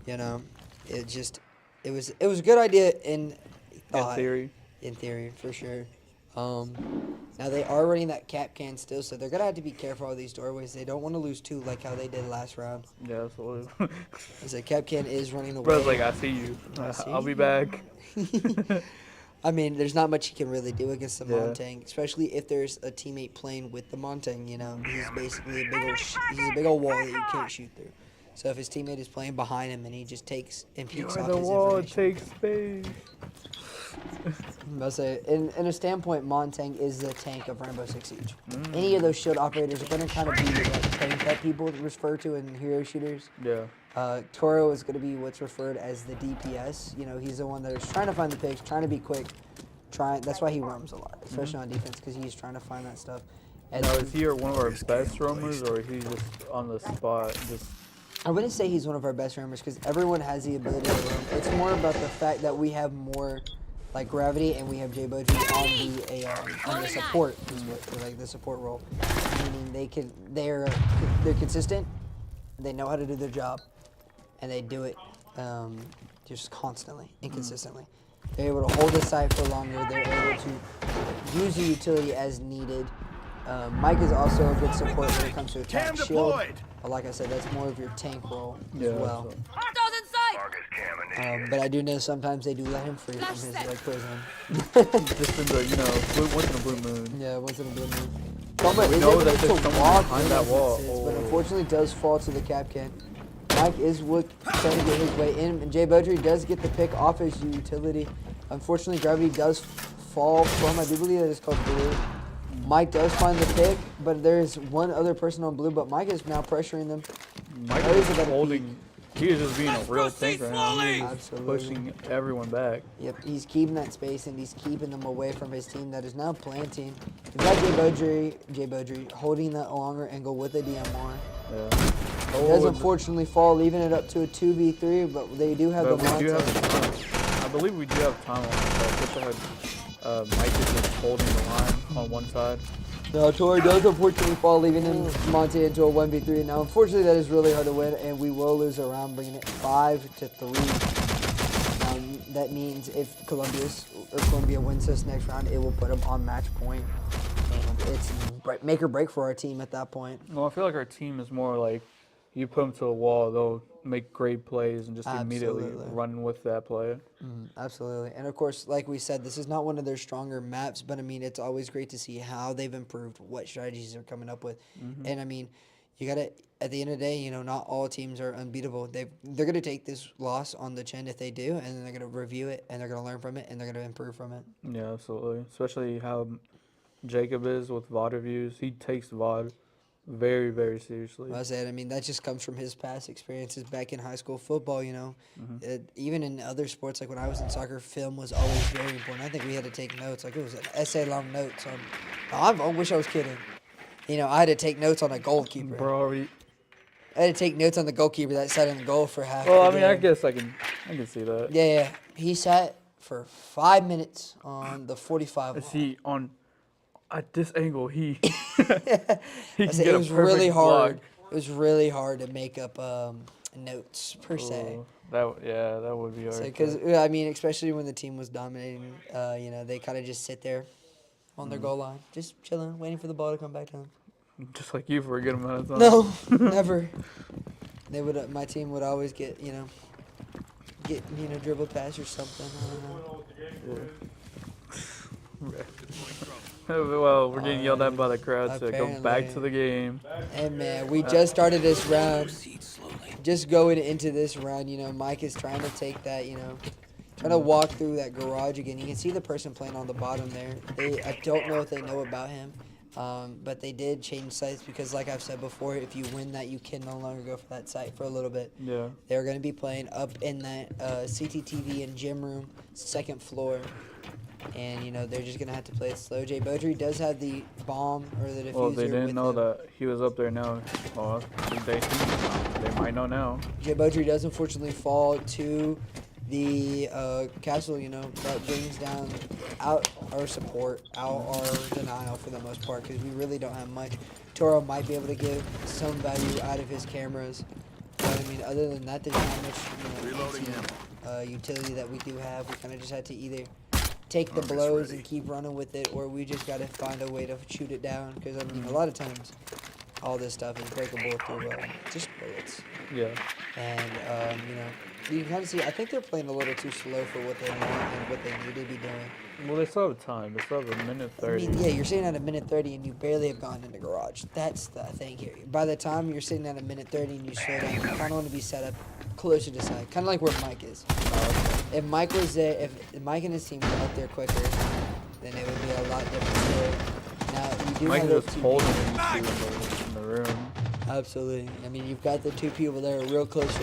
you know, it was a good idea in theory. In theory, for sure. Now they are running that cap can still, so they're gonna have to be careful of these doorways. They don't want to lose two like how they did last round. Yeah, absolutely. As a cap can is running away. Bro's like, I see you. I'll be back. I mean, there's not much he can really do against the Yeah. Montang, especially if there's a teammate playing with the Montang. You know, he's basically he's a big old wall that you can't shoot through. So if his teammate is playing behind him and he just takes and peeks You're off the his wall information. takes space. I'm about to say, in a standpoint, Montang is the tank of Rainbow Six Siege. Any of those shield operators are going to kind of be like tank that people refer to in hero shooters. Yeah. Toro is going to be what's referred as the DPS. You know, he's the one that is trying to find the picks, trying to be quick. That's why he roams a lot, especially on defense, because he's trying to find that stuff. And Now, is he one of our best roamers, or is he just on the spot? Just I wouldn't say he's one of our best roamers, because everyone has the ability to roam. It's more about the fact that we have more like gravity, and we have J Budgie on the support, like the support role. Meaning they're consistent, they know how to do their job, and they do it just constantly and consistently. They're able to hold the site for longer. They're able to use the utility as needed. Mike is also a good support when it comes to attack Cam shield. deployed. But like I said, that's more of your tank role Yeah, as well. Hostiles in sight! But I do know sometimes they do let him free from his like prison. just in the, once in a blue moon. Yeah, once in a blue moon. Toma is know able that to there's someone walk behind in that as wall. it sits, but Oh. unfortunately does fall to the cap can. Mike is trying to get his way in, and Jay Beaudry does get the pick off his utility. Unfortunately, gravity does fall from, I do believe that is called blue. Mike does find the pick, but there is one other person on blue, but Mike is now pressuring them. Mike That is is a better holding. He is just being a real proceed tank right now. He is Absolutely. pushing everyone back. Yep, he's keeping that space and he's keeping them away from his team that is now planting. You've got Jay Beaudry holding that longer angle with a DMR. Yeah. He does unfortunately fall, leaving it up to a 2v3, but they do have But the we do Monte. have the time. I believe we do have time on this. I wish I had Mike is just holding the line on one side. No, Tori does unfortunately fall, leaving him Monte into a 1v3. Now, unfortunately, that is really hard to win, and we will lose a round, bringing it 5-3. That means if Columbia wins this next round, it will put them on match point. It's make or break for our team at that point. Well, I feel like our team is more like you put them to a wall, they'll make great plays and just immediately Absolutely. run with that play. Absolutely. And of course, like we said, this is not one of their stronger maps, but I mean, it's always great to see how they've improved, what strategies they're coming up with. And I mean, you got to, at the end of the day, you know, not all teams are unbeatable. They're going to take this loss on the chin if they do, and then they're going to review it, and they're going to learn from it, and they're going to improve from it. Yeah, absolutely. Especially how Jacob is with VOD reviews. He takes VOD very, very seriously. I said, I mean, that just comes from his past experiences back in high school football, you know. Even in other sports, like when I was in soccer, film was always very important. I think we had to take notes. Like, it was an essay-long notes on... I wish I was kidding. You know, I had to take notes on a goalkeeper. Bro, already. I had to take notes on the goalkeeper that sat in the goal for half Well, the I mean, I game. guess I can see that. Yeah. He sat for 5 minutes on the 45 line. See, at this angle, he I can said, get it was a really perfect hard. block. It was really hard to make up notes, per se. Oh, that would be hard. Because, I mean, especially when the team was dominating, you know, they kind of just sit there on their goal line, just chilling, waiting for the ball to come back down. Just like you for a good amount of time. No, never. They would. My team would always get dribbled past or something. I don't know. Well, we're getting yelled at by the crowd to go back Apparently. to the game. Hey man, we just started this round. Just going into this round, you know, Mike is trying to take that, you know, trying to walk through that garage again. You can see the person playing on the bottom there. I don't know if they know about him, but they did change sites because, like I've said before, if you win that, you can no longer go for that site for a little bit. Yeah. They're going to be playing up in that CTTV and gym room, second floor. And, you know, they're just going to have to play it slow. Jay Beaudry does have the bomb or the diffuser. Well, they didn't with know him. that he was up there now. Well, they might know now. Jay Beaudry does unfortunately fall to the castle, you know, that brings down out our support, out our denial for the most part, because we really don't have much. Toro might be able to give some value out of his cameras. But, I mean, other than that, there's not much, utility that we do have. We kind of just had to either take the blows and keep running with it, or we just got to find a way to shoot it down, because, I mean, a lot of times all this stuff is breakable through just bullets. Yeah. And, you know, you can kind of see, I think they're playing a little too slow for what they want and what they need to be doing. Well, they still have time. They still have a minute 30. I mean, yeah, you're sitting at a minute 30 and you barely have gone in the garage. That's the thing here. By the time you're sitting at a minute 30 and you slow down, you kind of want to be set up closer to side, kind of like where Mike is. If Mike was there, if Mike and his team were up there quicker, then it would be a lot different story. Now, you do Mike have is those just two holding people. these two in the room. Absolutely. I mean, you've got the two people there real close.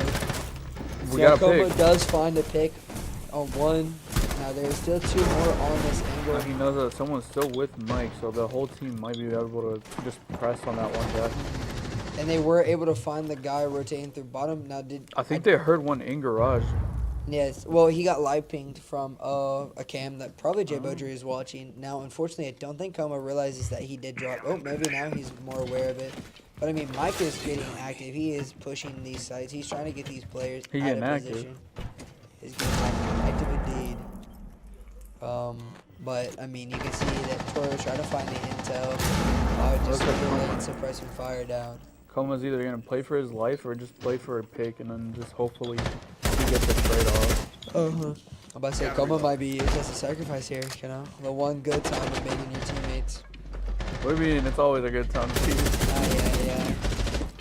We got a Coma pick. does find a pick on one. Now there's still two more on this angle. He knows that someone's still with Mike, so the whole team might be able to just press on that one guy. And they were able to find the guy rotating through bottom. Now I think they heard one in garage. Yes. Well, he got live pinged from a cam that probably Jay Beaudry is watching. Now, unfortunately, I don't think Coma realizes that he did drop. Oh, maybe now he's more aware of it. But, I mean, Mike is getting active. He is pushing these sites. He's trying to get these players He out getting of active. position. He's getting active indeed. But, I mean, you can see that Toro's trying to find the intel. Just delaying suppressing fire down. Coma's either going to play for his life or just play for a pick and then just hopefully he gets a trade off. I'm about to say, Coma might be used as a sacrifice here, you know? The one good time of making your teammates. What do you mean? It's always a good time to see.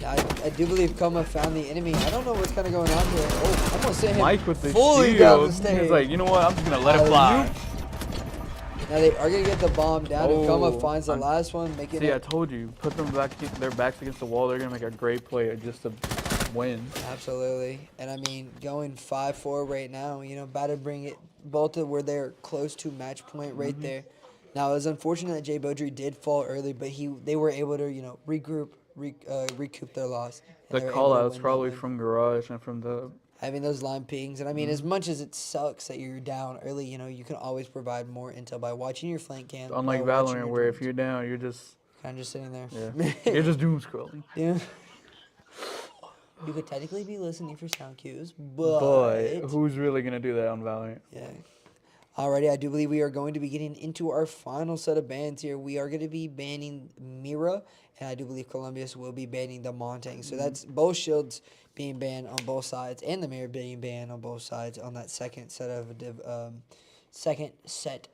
Yeah. I do believe Coma found the enemy. I don't know what's kind of going on here. Oh, I'm going to send him Mike with the fully down the shield. stairs. He's like, you know what? I'm just going to let it fly. Now they are going to get the bomb down, and Coma finds the last one, making See, I it. told you. Put them back, their backs against the wall. They're going to make a great play just to win. Absolutely. And, I mean, going 5-4 right now, you know, about to bring it both to where they're close to match point right there. Now, it was unfortunate that Jay Beaudry did fall early, but they were able to, you know, regroup, recoup their loss. The call-out's probably from garage and from the... Having those line pings. And, I mean, as much as it sucks that you're down early, you know, you can always provide more intel by watching your flank cam. Unlike Valorant, where if you're down, you're just... Kind of just sitting there. Yeah. You're just doom scrolling. Yeah. You could technically be listening for sound cues, but who's really going to do that on Valorant? Yeah. Alrighty, I do believe we are going to be getting into our final set of bans here. We are going to be banning Mira, and I do believe Columbius will be banning the Montang. So that's both shields being banned on both sides, and the Mira being banned on both sides on that second set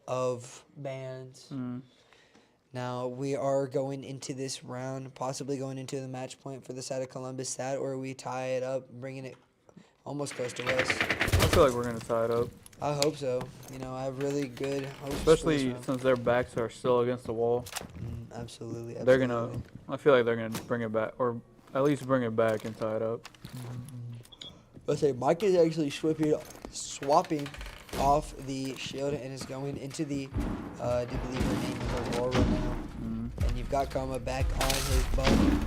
of bans. Now, we are going into this round, possibly going into the match point for the side of Columbus side, or we tie it up, bringing it almost close to us. I feel like we're going to tie it up. I hope so. You know, I have really good hopes. Especially since their backs are still against the wall. Absolutely. They're gonna. I feel like they're gonna bring it back, or at least bring it back and tie it up. Let's say Mike is actually swapping off the shield and is going into the, I do believe her name is Aurora now. And you've got Kama back on his button.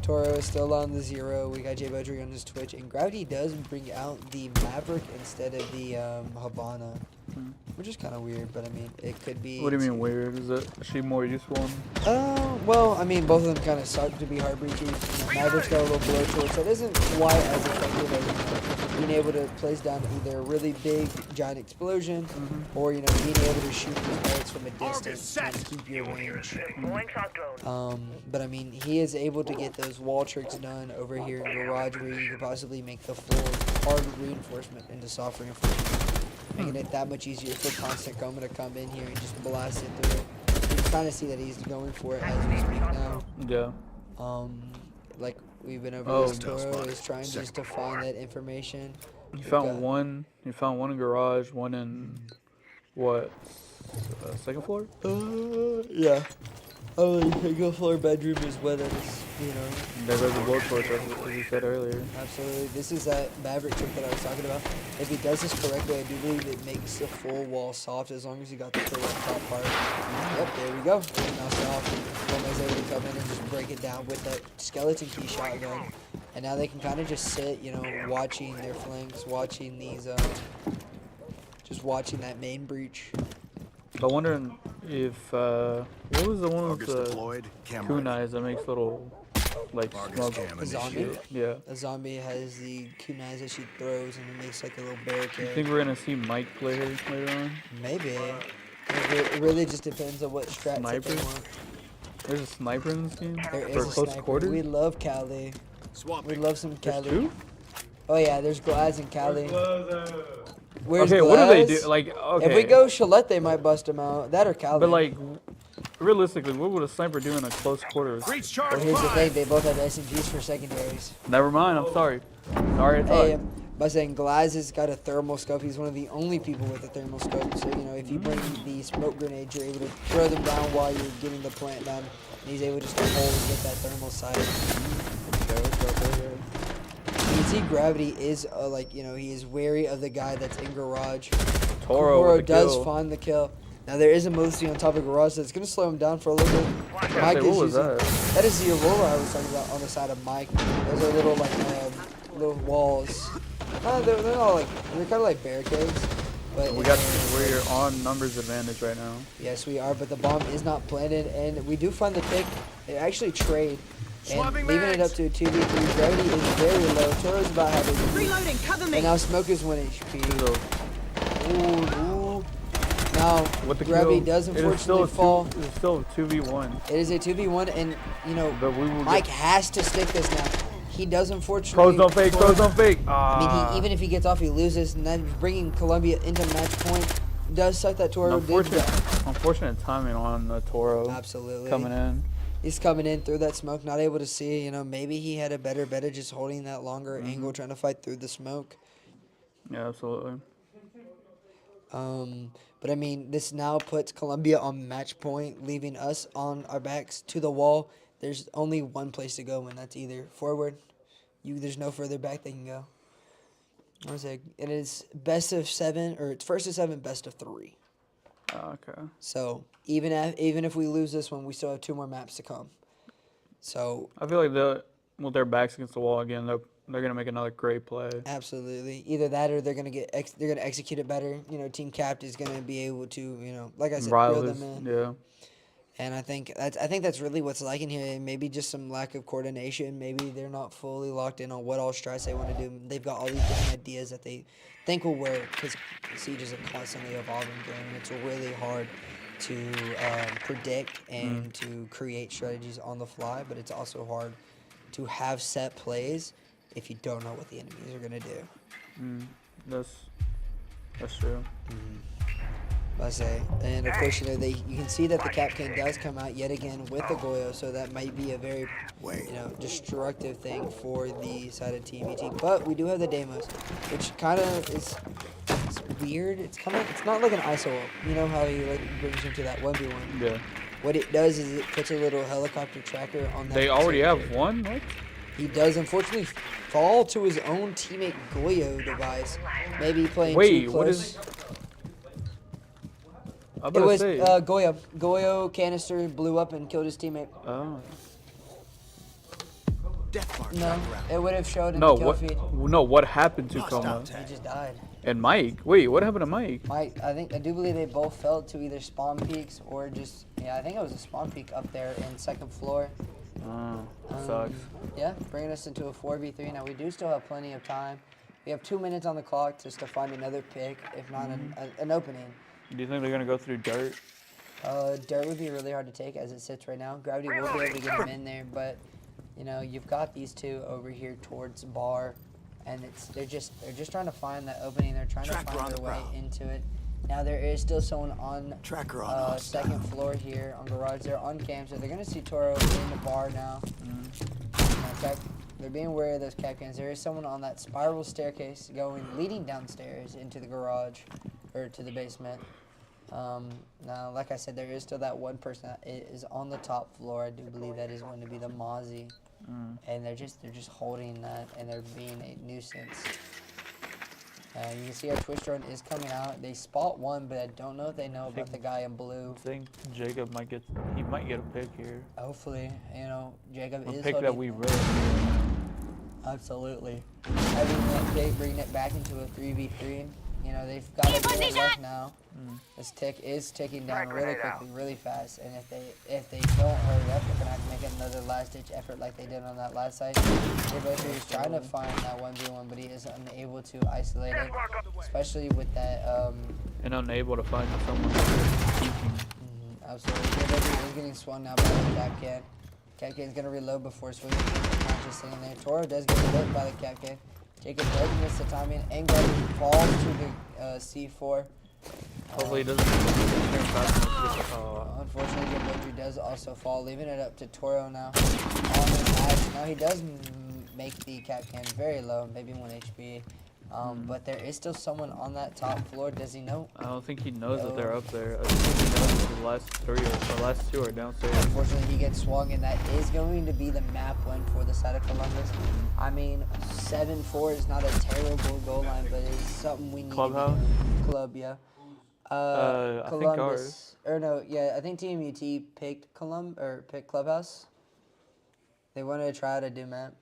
Toro is still on the 0. We got Jay Bodry on his Twitch. And Gravity does bring out the Maverick instead of the Habana. Which is kind of weird, but I mean, it could be. What do you mean weird? Is she more useful? Well, I mean, both of them kind of suck to be heart breaches. Maverick's got a little blow to it, so it isn't quite as effective as being able to place down either a really big, giant explosion, or being able to shoot these bullets from a distance and keep your range. But I mean, he is able to get those wall tricks done over here in Garage, where you could possibly make the full hard reinforcement into soft reinforcement, making it that much easier for Constant Coma to come in here and just blast it through it. You can kind of see that he's going for it as we speak now. Yeah. Like we've been over this, Toro is trying just to find that information. You found one. You found one in garage. One in what? Second floor? Yeah. Oh, the single floor bedroom is what it is, There goes the blow torch, as you said earlier. Absolutely. This is that Maverick trick that I was talking about. If he does this correctly, I do believe it makes the full wall soft as long as you got the correct top part. Yep, there we go. It's now soft. Gomez able to come in and just break it down with that skeleton key shotgun. And now they can kind of just sit, watching their flanks, watching these, just watching that main breach. I'm wondering if, what was the one with the kunais that makes little, like, smoke? A zombie? Yeah. A zombie has the kunais that she throws and it makes like a little barricade. You think we're going to see Mike play her later on? Maybe. It really just depends on what strats that they Sniper? want. There's a sniper in this game? There For is a close sniper. quarters? We love Cali. We love some There's Cali. two? Oh yeah, there's Glaz and Cali. Where's Okay, Glaz? what do they do? Like, okay. If we go Chalette, they might bust him out. That or Cali. But, like, realistically, what would a sniper do in a close quarters? Reach Well, charge here's the thing, 5. they both have SMGs for secondaries. Never mind, I'm sorry. Sorry to Hey, talk. by saying Glaz has got a thermal scope, he's one of the only people with a thermal scope. So, if you bring the smoke grenades, you're able to throw them down while you're getting the plant down. And he's able just to hold and get that thermal sight. You can see Gravity is, he is wary of the guy that's in Garage. Toro with the does kill. find the kill. Now, there is a Moosey on top of Garage that's going to slow him down for a little bit. Mike What is was using... that? That is the Aurora I was talking about on the side of Mike. Those are little, little walls. They're kind of like barricades. But We're on numbers advantage right now. yes, we are, but the bomb is not planted, and we do find the pick. They actually trade, and Swapping leaving it up mags. to a 2v3. Gravity is very low. Toro's about having. Reloading, cover me. And now Smoke is 1 HP. So, Ooh. Now, with the Gravity kill, does it is unfortunately fall. It's still a 2v1. It is a 2v1, and, But we will Mike get... has to stick this now. He does unfortunately. Pros don't fake, pros don't fake. I mean, even if he gets off, he loses, and then bringing Columbia into match point does suck that Toro did that. Unfortunate timing on the Toro Absolutely. coming in. He's coming in through that smoke, not able to see. Maybe he had a better bet of just holding that longer angle, trying to fight through the smoke. Yeah, absolutely. But I mean, this now puts Columbia on match point, leaving us on our backs to the wall. There's only one place to go, and that's either forward. There's no further back they can go. It is best of 7, or it's first of 7, best of 3. Okay. So even if we lose this one, we still have 2 more maps to come. So I feel like with their backs against the wall again, they're gonna make another great play. absolutely, either that or they're gonna execute it better. Team Capt is gonna be able to, like I said, reel them in. Yeah. And I think that's really what's lacking here. Maybe just some lack of coordination. Maybe they're not fully locked in on what all strats they want to do. They've got all these different ideas that they think will work, because Siege is a constantly evolving game, and it's really hard to predict and to create strategies on the fly. But it's also hard to have set plays if you don't know what the enemies are gonna do. That's true. I say, and of course, you can see that the Capcan does come out yet again with the Goyo, so that might be a very, destructive thing for the side of TVT. But we do have the Deimos, which kind of is weird. It's not like an ISO up. You know how he brings you to that 1v1. Yeah. What it does is it puts a little helicopter tracker on that. They already have particular- one? What? He does unfortunately fall to his own teammate Goyo device. Maybe playing Wait, too what close. is... I'm It about was to say. Goyo. Goyo canister blew up and killed his teammate. Oh. Death mark No, track around. it would have showed in No, the kill what? feed. No, what happened to Lost Coma? out He tag. just died. And Mike? Wait, what happened to Mike? Mike, I do believe they both fell to either spawn peaks or just, I think it was a spawn peak up there in second floor. Sucks. Yeah, bringing us into a 4v3. Now, we do still have plenty of time. We have 2 minutes on the clock just to find another pick, if not an opening. Do you think they're gonna go through dirt? Dirt would be really hard to take as it sits right now. Gravity will be able to get him in there, but, you've got these two over here towards bar, and they're just trying to find that opening. They're trying to Tracker find on their the way prowl. into it. Now, there is still someone on Tracker on hostile. second floor here on garage. They're on cam, so they're going to see Toro in the bar now. They're being wary of those cap cans. There is someone on that spiral staircase leading downstairs into the garage or to the basement. Now, like I said, there is still that one person that is on the top floor. I do believe that is going to be the Mozzie. And they're just holding that, and they're being a nuisance. You can see our Twitch drone is coming out. They spot one, but I don't know if they know about the guy in blue. I think Jacob might get a pick here. Hopefully, Jacob A is pick that holding- we really. Absolutely. Having that pick, bringing it back into a 3v3. They've got a minute left now. This tick is ticking down really quickly, really fast. And if they don't hurry up, they're gonna have to make another last-ditch effort like they did on that last site. Jay is trying to find that 1v1, but he is unable to isolate it, especially with that. And unable to find someone peeking. Absolutely. Jay is getting swung now by the cap can. Cap can's gonna reload before swinging. Not just sitting there. Toro does get hurt by the cap can. Jacob does miss the timing, and Gravity falls to the C4. Hopefully he doesn't. Unfortunately, Jabodri does also fall, leaving it up to Toro now. On his axe. Now he does make the cap can very low, maybe 1 HP. But there is still someone on that top floor. Does he know? I don't think he knows that they're up there. I think he knows that the last three or the last two are downstairs. Unfortunately, he gets swung, and that is going to be the map win for the side of Columbus. I mean, 7-4 is not a terrible goal line, but it's something we need Clubhouse? to do. Club, yeah. I think ours. Or no, yeah, I think TAMUT picked picked Clubhouse. They wanted to try to do map.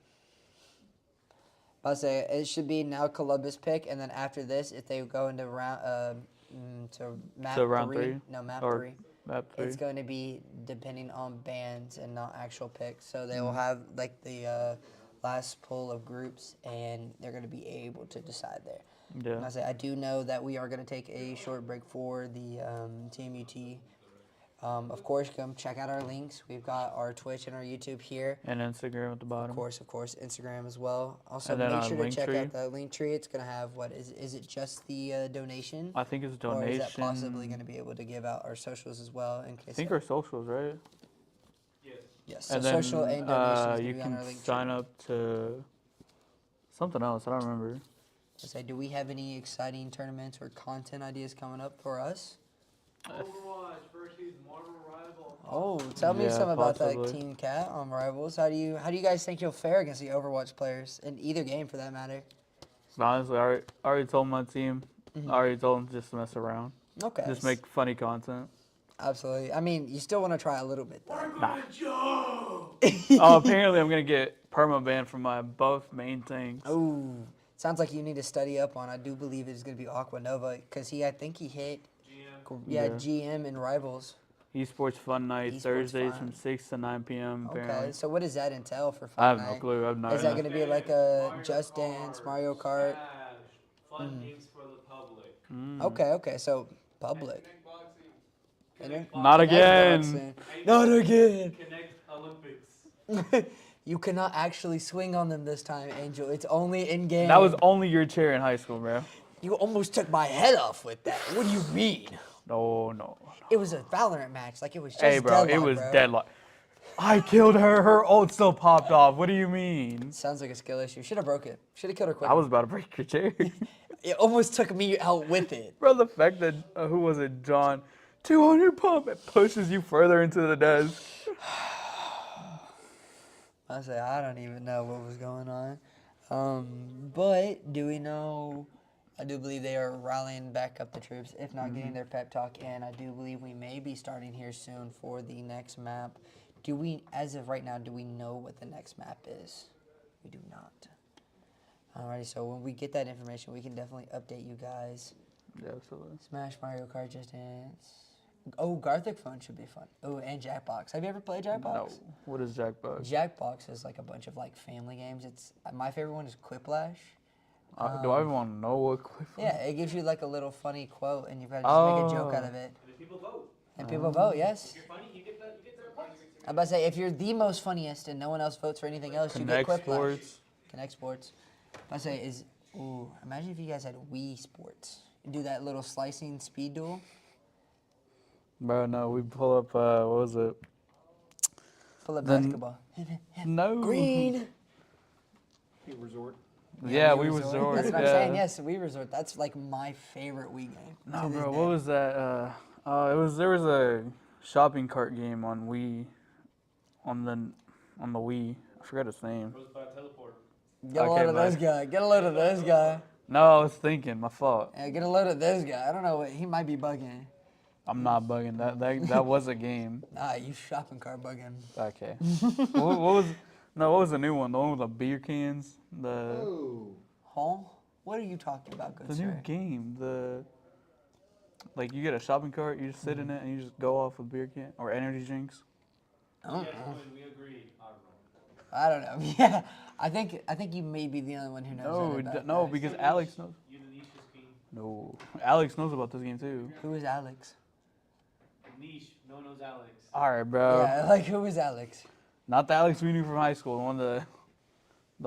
I'll say it should be now Columbus pick, and then after this, if they go into round to map So round 3, three? no map Or 3. Map 3. It's going to be depending on bans and not actual picks. So they will have like the last pool of groups, and they're going to be able to decide there. Yeah. And I do know that we are going to take a short break for the TMUT. Of course, come check out our links. We've got our Twitch and our YouTube here. And Instagram at the bottom. Of course, Instagram as well. Also, And then make our sure to link check tree. out the link tree. It's going to have, is it just the donation? I think it's a Or donation. is that possibly going to be able to give out our socials as well in case? I think our socials, right? Yes, so And then social and donations you be on our can link tree. sign up to something else. I don't remember. Say, do we have any exciting tournaments or content ideas coming up for us? Overwatch versus Marvel Rival. Oh, tell me Yeah, something about that possibly. Team Cat on Rivals. How do you guys think you'll fare against the Overwatch players in either game for that matter? Honestly, I already told my team. I already told them just to mess around. Okay. Just make funny content. Absolutely. I mean, you still want to try a little bit though. Oh, apparently I'm going to get perma-banned from my both main things. Ooh, sounds like you need to study up on. I do believe it's going to be Aqua Nova because I think he hit. Yeah. GM in Rivals. Esports Fun Night, Esports Thursdays Fun. from 6 to 9 p.m. apparently. Okay, so what does that entail for Fun I have Night? no clue. I have no Is that idea. going to be like a Just Dance, Mario Kart? Fun games for the public. Okay, so public. Inter- Not again. Boxing. Not again. Connect Olympics. You cannot actually swing on them this time, Angel. It's only in game. That was only your chair in high school, bro. You almost took my head off with that. What do you mean? No. It was a Valorant match. Like, it was just Hey, bro, it deadlock, was bro. deadlock. I killed her. Her ult still popped off. What do you mean? Sounds like a skill issue. Should have broke it. Should have killed her quick. I was about to break your chair. It almost took me out with it. Bro, the fact that, who was it, John 200 pump. It pushes you further into the desk. I say I don't even know what was going on. But do we know? I do believe they are rallying back up the troops, if not getting their pep talk in. I do believe we may be starting here soon for the next map. Do we, as of right now, do we know what the next map is? We do not. Alrighty, so when we get that information, we can definitely update you guys. Yeah, absolutely. Smash Mario Kart Just Dance. Oh, Gartic Phone should be fun. Oh, and Jackbox. Have you ever played Jackbox? No. What is Jackbox? Jackbox is like a bunch of like family games. It's my favorite one is Quiplash. Do I even want to know what clip? Yeah, it gives you like a little funny quote, and you've got to just make a joke out of it. And the people vote. And people vote, yes. If you're funny, you get their points. I'm about to say, if you're the most funniest and no one else votes for anything else, you get Connect Quiplash. Sports. Connect Sports. I say imagine if you guys had Wii Sports. Do that little slicing speed duel. Bro, no, we pull up, what was it? Pull up Then- basketball. No. Green. Resort. Yeah, we resort. That's what I'm yeah. saying. Yes, Wii Resort. That's like my favorite Wii game. No, to this bro, day. what was that? There was a shopping cart game on Wii, on the Wii. I forgot its name. Goes by teleport. Get a Okay, load of this bud. guy. Get a load of this guy. No, I was thinking. My fault. Yeah, get a load of this guy. I don't know what he might be bugging. I'm not bugging. That was a game. Nah, you shopping cart bugging. Okay. what was the new one? The one with the beer cans. Oh. Huh? What are you talking about, good The sir? new game. Like you get a shopping cart, you just sit in it, and you just go off with beer can or energy drinks. I don't Yes, know. when we agree. I don't know. Yeah, I think you may be the only one who knows. that about No, that. because Alex knows. You the niche is king. No, Alex knows about this game too. Who is Alex? Niche. No one knows Alex. All right, bro. Yeah, like who is Alex? Not the Alex we knew from high school. The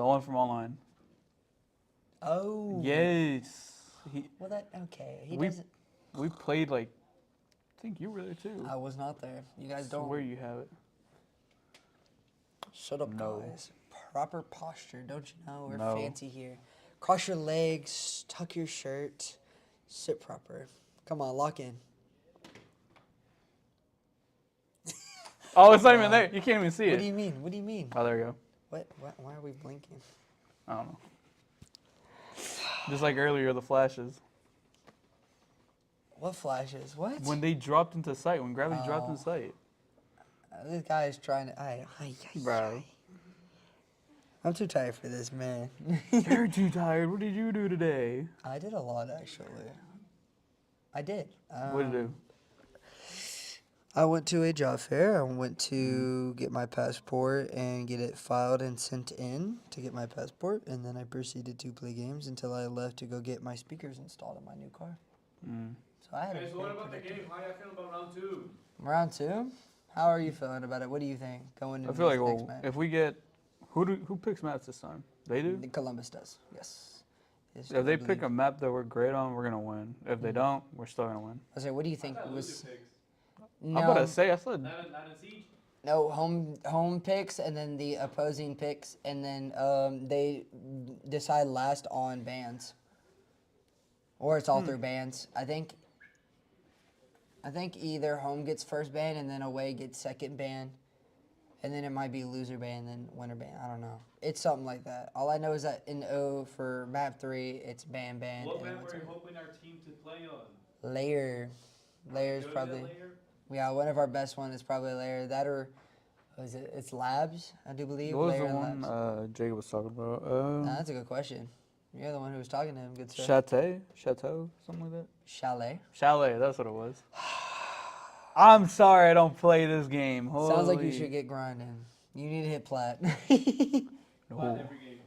one from online. Oh. Yes. Well, that okay. He We- doesn't. We played like. I think you were there too. I was not there. You guys don't. Where you have it? Shut up, No. guys. Proper posture, don't you know? We're No. fancy here. Cross your legs, tuck your shirt, sit proper. Come on, lock in. Oh, it's not even there. You can't even see What do it. you mean? What do you mean? Oh, there you go. What? Why are we blinking? I don't know. Just like earlier, the flashes. What flashes? What? When they dropped into sight, when gravity dropped into sight. This guy is trying to. Bro. I'm too tired for this, man. You're too tired. What did you do today? I did a lot, actually. I did. What did you do? I went to a job fair. I went to get my passport and get it filed and sent in to get my passport. And then I proceeded to play games until I left to go get my speakers installed in my new car. So I had a Okay, so what very about the productive- game? How y'all feeling about round 2? Round 2? How are you feeling about it? What do you think going into I feel like, this next well, match? if we get. Who picks maps this time? They do? Columbus does, yes. Yes, If they I pick believe. a map that we're great on, we're going to win. If they don't, we're still going to win. I say, what do you think That was? loser picks. No, I'm about to say, I said. Not in Siege. no home picks, and then the opposing picks, and then they decide last on bans, or it's all through bans. I think either home gets first ban and then away gets second ban, and then it might be loser ban and then winner ban. I don't know. It's something like that. All I know is that in O for map 3, it's ban. What and map then were you hoping our team to play on? Layer. Layer's Go to that probably. layer? Yeah, one of our best one is probably Layer. That or, what is it? It's Labs, I do believe. What was Layer the and one Labs. Jacob was talking about? Nah, that's a good question. You're the one who was talking to him. Good sir. Chateau, something like that. Chalet. Chalet, that's what it was. I'm sorry I don't play this game. Sounds like you Holy- should get grinding. You need to hit plat. No. Every game.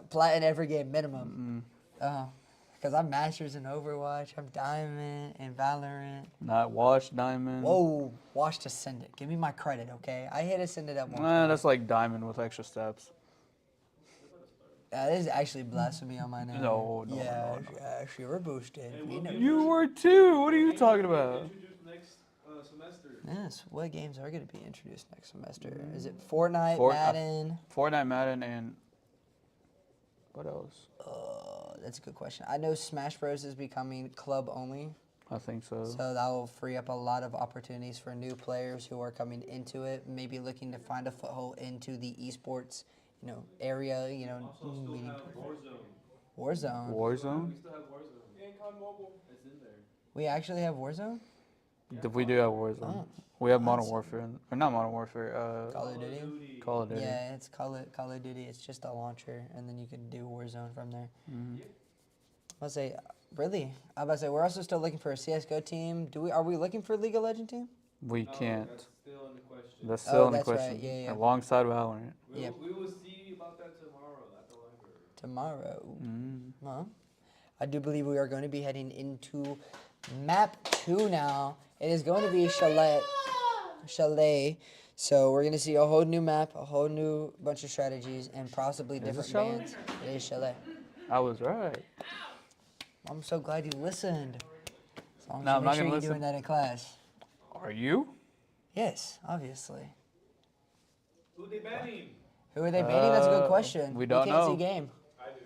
Plat in every game minimum. Because I'm Masters in Overwatch. I'm Diamond in Valorant. Not Wash Diamond. Whoa, watched Ascendant. Give me my credit, okay? I hit Ascendant at one point. Nah, that's like Diamond with extra steps. This is actually blasphemy on my name. No, Yeah, actually, we're boosted. Hey, We what know. game- You were too. What are you talking about? Introduced next semester. Yes, what games are going to be introduced next semester? Is it Fortnite, Fort- Madden? Fortnite, Madden, and what else? That's a good question. I know Smash Bros is becoming club only. I think so. So that will free up a lot of opportunities for new players who are coming into it, maybe looking to find a foothold into the esports, area. Also, still meeting have people. Warzone. Warzone. We still have Warzone. And Mobile. It's in there. We actually have Warzone. We do have Warzone. Oh, We have Modern awesome. Warfare, or not Modern Warfare. Call of Duty. Call of Duty. Yeah, it's Call of Duty. It's just a launcher, and then you can do Warzone from there. I was say, really? I was about to say we're also still looking for a CS:GO team. Are we looking for a League of Legends team? We can't. That's still in the question. That's still in the that's right. question. Yeah. Alongside Valorant. Yep. We will see about that tomorrow at the library. Tomorrow. Mm. Well, I do believe we are going to be heading into map 2 now. It is going to be Chalet. So we're going to see a whole new map, a whole new bunch of strategies, and possibly Is it different Chalet? bands. It is Chalet. I was right. I'm so glad you listened. As long as No, you I'm make not sure gonna you're listen. doing that in class. Are you? Yes, obviously. Who they banning? Who are they banning? That's a good question. we don't can't know. see game. I do.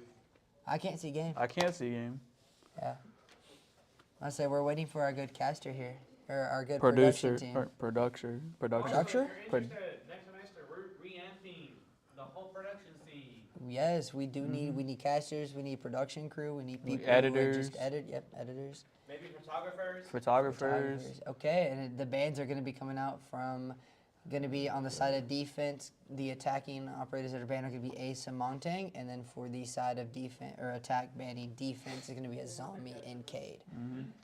I can't see game. I can't see game. Yeah. I say we're waiting for our good caster here, or our good Producer. production team. Production. Production? If you're Pro- interested, next semester we're re-amping the whole production scene. Yes, we do need. We need casters. We need production crew. We need people editors. who just edit. Yep, editors. Maybe photographers. Photographers. Okay, and the bands are going to be coming out from. Going to be on the side of defense. The attacking operators that are banned are going to be Ace and Montang, and then for the side of defense or attack banning defense is going to be a zombie and Cade.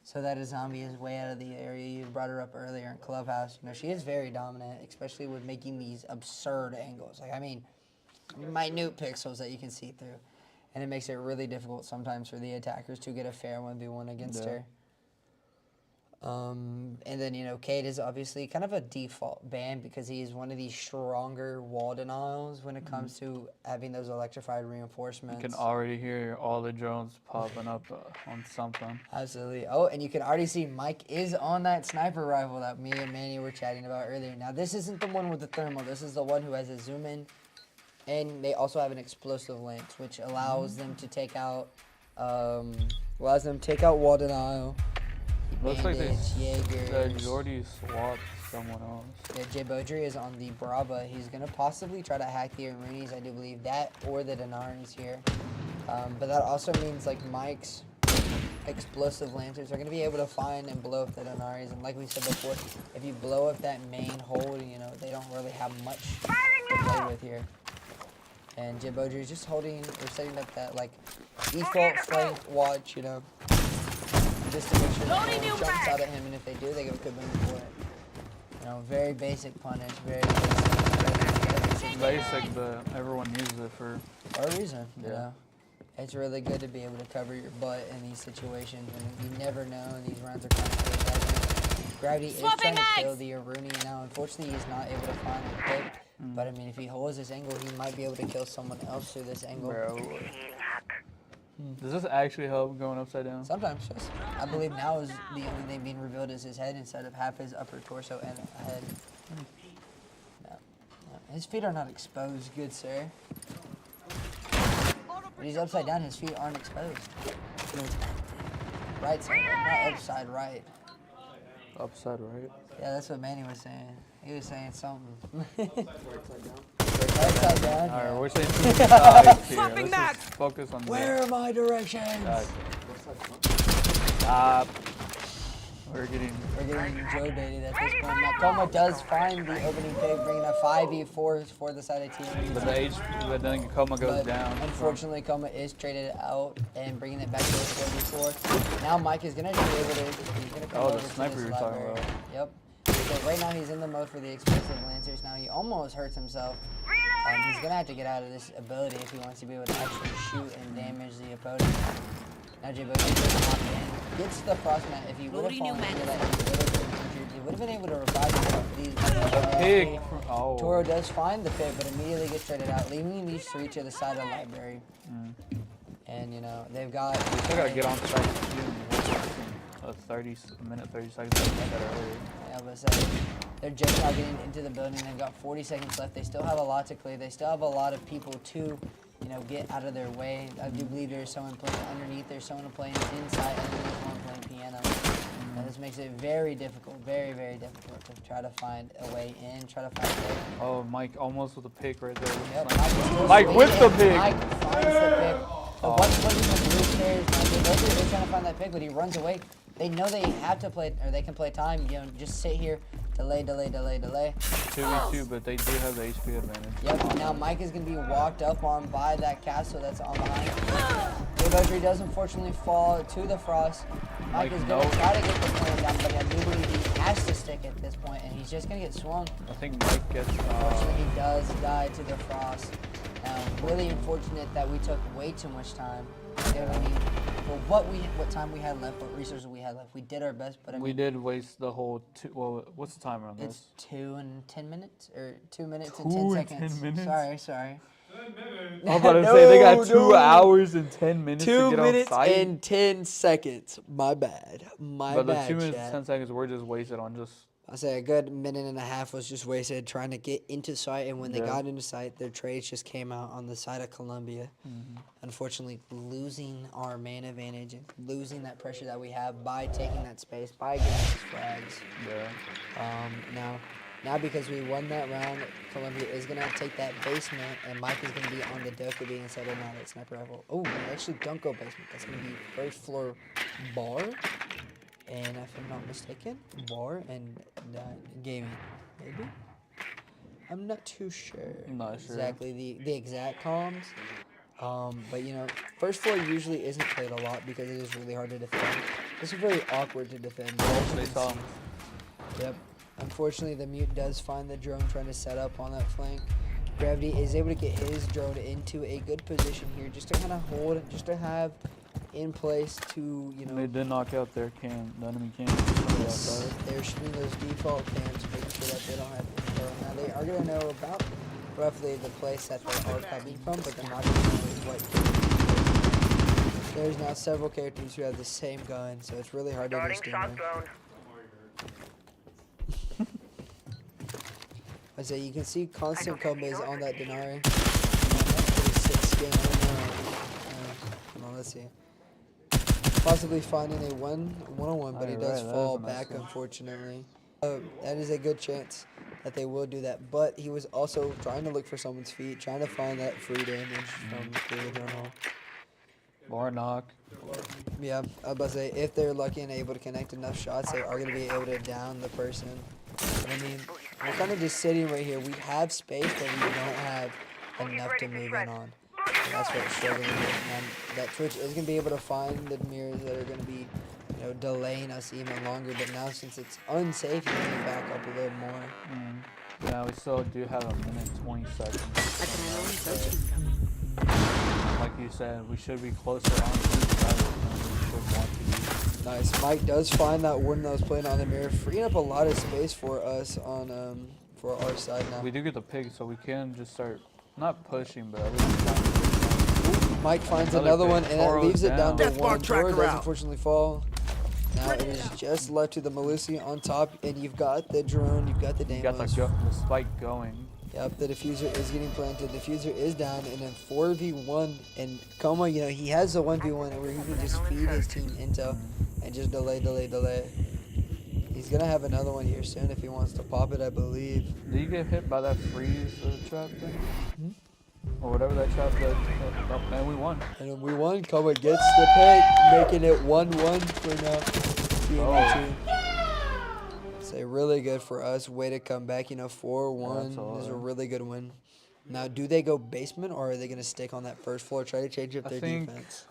So that a zombie is way out of the area. You brought her up earlier in Clubhouse. She is very dominant, especially with making these absurd angles. Minute pixels that you can see through, and it makes it really difficult sometimes for the attackers to get a fair 1v1 against her. And then, Cade is obviously kind of a default ban because he is one of the stronger wall denials when it comes to having those electrified reinforcements. You can already hear all the drones popping up on something. Absolutely. Oh, and you can already see Mike is on that sniper rifle that me and Manny were chatting about earlier. Now, this isn't the one with the thermal. This is the one who has a zoom in. And they also have an explosive lance, which allows them to take out, wall denial. Looks like Jaegers. Jordy swapped someone else. Yeah, Jay Beaudry is on the Brava. He's going to possibly try to hack the Arunis, I do believe. That or the Denaris here. But that also means, Mike's explosive lancers are going to be able to find and blow up the Denaris. And like we said before, if you blow up that main hold, they don't really have much to play with here. And Jay Beaudry is just setting up that, default flank watch, just to make sure no one jumps out at him, and if they do, they go good for it. Very basic punish, very basic. Basic, but everyone uses it for a reason, Yeah. It's really good to be able to cover your butt in these situations, and you never know, and these rounds are constantly. Gravity is trying to kill the Aruni now. Unfortunately, he's not able to find a pick, but if he holds this angle, he might be able to kill someone else through this angle. Bro. Does this actually help going upside down? Sometimes, yes. I believe now is the only thing being revealed is his head instead of half his upper torso and head. No. His feet are not exposed, good sir. When he's upside down, his feet aren't exposed. Right side, not upside right. Upside right. Yeah, that's what Manny was saying. He was saying something. Upside down. Right side down. Alright, Yeah. we're saying two sides here. Let's just focus on Where are my directions? Stop. We're getting Joe baited at this point. Now, Coma does find the opening pick, bringing a 5v4 for the side of team. but then Coma goes But down. unfortunately, Coma is traded out and bringing it back to the 4v4. Now Mike is going to be able to. He's going to come over the to sniper this you were talking library. about. Yep. So right now he's in the mode for the explosive lancers. Now he almost hurts himself. He's going to have to get out of this ability if he wants to be able to actually shoot and damage the opponent. Now Jay Beaudry gets the frostmat. If he would have fallen into that, he would have been able to revive these. Pig. Oh. Toro does find the pit, but immediately gets traded out, leaving these three to the side of the library. And they've got. We still gotta get on site. A 30 seconds like I said earlier. Yeah, but say they're just now getting into the building. They've got 40 seconds left. They still have a lot to clear. They still have a lot of people to, get out of their way. I do believe there's someone playing underneath. There's someone playing inside, and there's one playing piano. this makes it very difficult, very, very difficult to try to find a way in, try to find a way. Oh, Mike almost with a pick right there. Yep, Like, Mike is still Mike with swinging, the pick. Mike finds the pick. But what he can do there is they're trying to find that pick, but he runs away. They know they have to play, or they can play time. You know, just sit here, delay. 2v2, but they do have the HP advantage. Yep. Now Mike is gonna be walked up on by that castle that's on behind. Audrey does unfortunately fall to the frost. Mike is gonna try to get the plan down, but I do believe he has to stick at this point, and he's just gonna get swung. I think Mike gets. Unfortunately, he does die to the frost. Really unfortunate that we took way too much time. You know what I mean? For what time we had left, what resources we had left, we did our best. But I mean, we did waste the whole. Well, what's the timer on it's this? 2 and 10 minutes, or 2 minutes 2 and 10 and seconds. 10 minutes? Sorry. I'm about to say they got 2 hours and 10 minutes to 2 get minutes on site. and 10 seconds. My bad. But the 2 minutes and 10 seconds were just wasted on just. I say a good minute and a half was just wasted trying to get into sight, and when they got into sight, their trades just came out on the side of Columbia. Unfortunately, losing our man advantage and losing that pressure that we have by taking that space, by getting those flags. Yeah. Now because we won that round, Columbia is going to take that basement, and Mike is going to be on the Dokkaebi instead of not at sniper rifle. Oh, actually don't go basement. That's going to be first floor bar. And if I'm not mistaken, bar and gaming, maybe? I'm not too sure. I'm not sure. Exactly the exact comms. But you know, first floor usually isn't played a lot because it is really hard to defend. This is very awkward to defend. They saw him. Yep. Unfortunately, the mute does find the drone trying to set up on that flank. Gravity is able to get his drone into a good position here, just to kind of hold it, just to have in place to, you know. They did knock out their cam, the enemy cam. Yes, they're shooting those default cams, making sure that they don't have info. Now they are going to know about roughly the place that they are coming from, but they're not going to know what. There's now several characters who have the same gun, so it's really hard to distinguish. I say you can see constant combos on that Denari. Pretty sick skin. Come on, let's see. Possibly finding a one-on-one, but he does fall back, unfortunately. That is a good chance that they will do that. But he was also trying to look for someone's feet, trying to find that free damage from the drone hole. Or knock. Yeah, I was about to say, if they're lucky and able to connect enough shots, they are going to be able to down the person. But I mean, we're kind of just sitting right here. We have space, but we don't have enough to move in on. And that's what we're struggling with. And that Twitch is going to be able to find the mirrors that are going to be, you know, delaying us even longer. But now, since it's unsafe, you need to back up a little more. Yeah, we still do have a minute 20 seconds. Like you said, we should be closer on to each other than we should want to be. Nice. Mike does find that one that was playing on the mirror, freeing up a lot of space for us on for our side now. We do get the pick, so we can just start not pushing, but at least Mike finds another one, and it leaves it down to one. Toro does unfortunately fall. Now it is just left to the Melusi on top, and you've got the drone, you've got the you got Damos. the spike going. Yep, the diffuser is getting planted. Diffuser is down, and then 4v1. And Coma, you know, he has the 1v1 where he can just feed his team intel and just delay. He's going to have another one here soon if he wants to pop it, I believe. Did you get hit by that freeze trap thing? Or whatever that trap did? Oh, and we won. And we won. Coma gets the pick, making it 1-1 for now. Say really good for us. Way to come back. You know, 4-1 is a really good win. Now, do they go basement or are they going to stick on that first floor, try to change up their defense?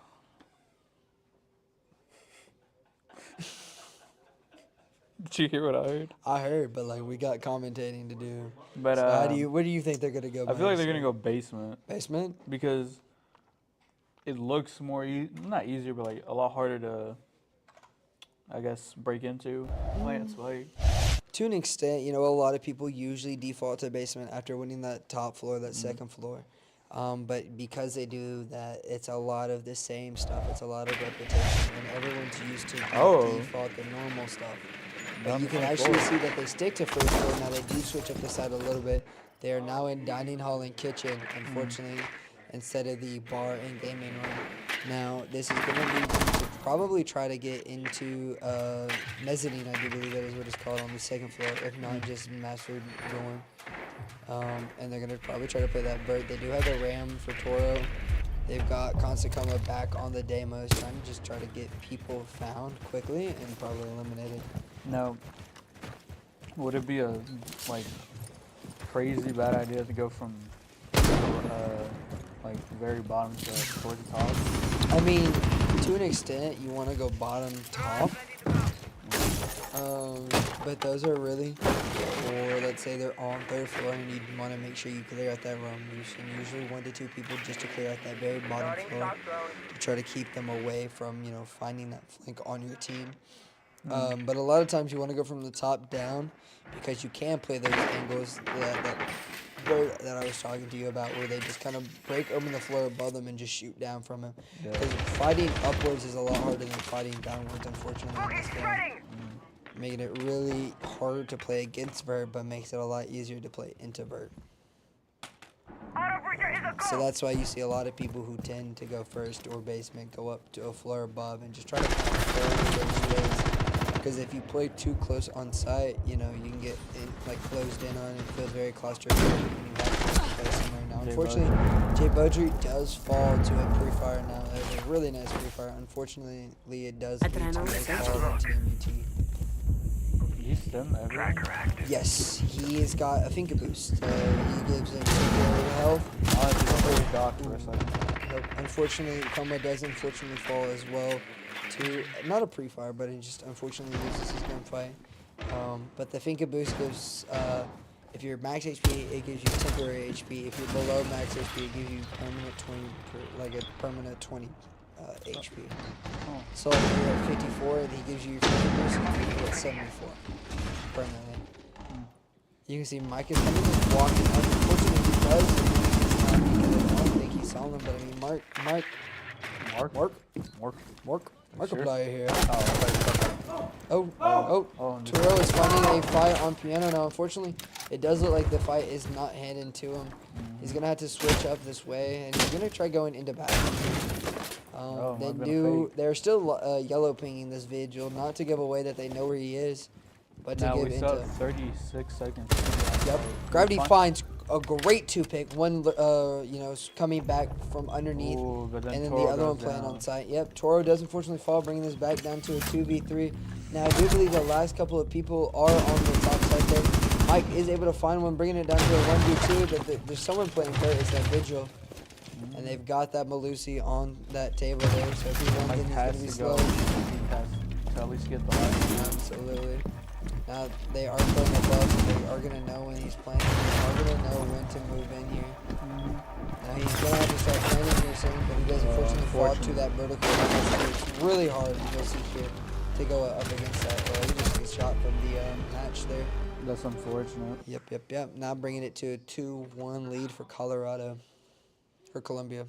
Did you hear what I heard? I heard, but like we got commentating to do. But So where do you think they're gonna go? I feel like they're gonna go basement basement because it looks more not easier, but like a lot harder to, I guess, break into. It's like to an extent. You know, a lot of people usually default to basement after winning that top floor, that second floor. But because they do that, it's a lot of the same stuff. It's a lot of repetition, and everyone's used to default the normal stuff. But you can actually see that they stick to first floor. Now they do switch up the side a little bit. They are now in dining hall and kitchen, unfortunately, instead of the bar and gaming room. Now, this is going to lead them to probably try to get into mezzanine, I do believe that is what it's called, on the second floor, if not just master dorm. And they're going to probably try to play that vert. They do have the Ram for Toro. They've got Consacoma back on the demos, trying to just try to get people found quickly and probably eliminated. Now, would it be a crazy bad idea to go from like very bottom to towards the top? I mean, to an extent, you want to go bottom top. But those are really, or let's say they're on third floor and you want to make sure you clear out that room. Usually 1 to 2 people just to clear out that very bottom floor to try to keep them away from, finding that flank on your team. But a lot of times you want to go from the top down because you can play those angles that I was talking to you about, where they just kind of break open the floor above them and just shoot down from him. Because fighting upwards is a lot harder than fighting downwards, unfortunately, in this game. Making it really hard to play against vert, but makes it a lot easier to play into vert. So that's why you see a lot of people who tend to go first or basement go up to a floor above and just try to find those. Because if you play too close on site, you can get closed in on. It feels very claustrophobic when you have to play somewhere. Now, unfortunately, Jay Beaudry does fall to a pre-fire now. That was a really nice pre-fire. Unfortunately, it does lead to a fall to TAMUT. He's them everyone? Yes, he has got a finger boost. He gives him temporary health. I was docked for a second. Unfortunately, Coma does unfortunately fall as well to not a pre-fire, but he just unfortunately loses his gunfight. But the finger boost gives, if you're max HP, it gives you temporary HP. If you're below max HP, it gives you permanent 20 HP. So if you're at 54, and he gives you your finger boost, you're at 74 permanently. You can see Mike is kind of just walking up. Unfortunately, he does. I don't think he saw him, but I mean, Mark Markiplier here. Turo is finding a fight on piano now. Unfortunately, it does look like the fight is not handed to him. He's gonna have to switch up this way, and he's gonna try going into back. They're still yellow pinging this vigil, not to give away that they know where he is, but to give into. 36 seconds. Yep. Gravity finds a great 2-pick. One, coming back from underneath, and then Toro the other one goes playing down. on site. Yep. Toro does unfortunately fall, bringing this back down to a 2v3. Now I do believe the last couple of people are on the top side there. Mike is able to find one, bringing it down to a 1v2. But there's someone playing hurt. It's that vigil. And they've got that Malusi on that table there, so if he runs in, he's going to be slow. To at least get the last. Absolutely. Now, they are playing above, so they are going to know when he's playing. They are going to know when to move in here. Now, he's going to have to start planning here soon, but he does unfortunately fall to that vertical. It's really hard, you'll see here, to go up against that. Well, he just gets shot from the hatch there. That's unfortunate. Yep. Now bringing it to a 2-1 lead for Colorado. For Columbia.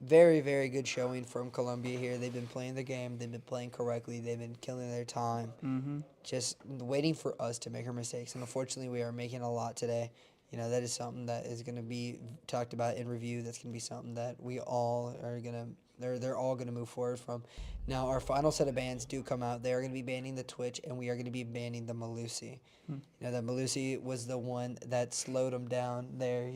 Very, very good showing from Columbia here. They've been playing the game. They've been playing correctly. They've been killing their time. Just waiting for us to make our mistakes. And unfortunately, we are making a lot today. That is something that is going to be talked about in review. That's going to be something that we all are going to they're all going to move forward from. Now, our final set of bans do come out. They are going to be banning the Twitch, and we are going to be banning the Malusi. That Malusi was the one that slowed him down there,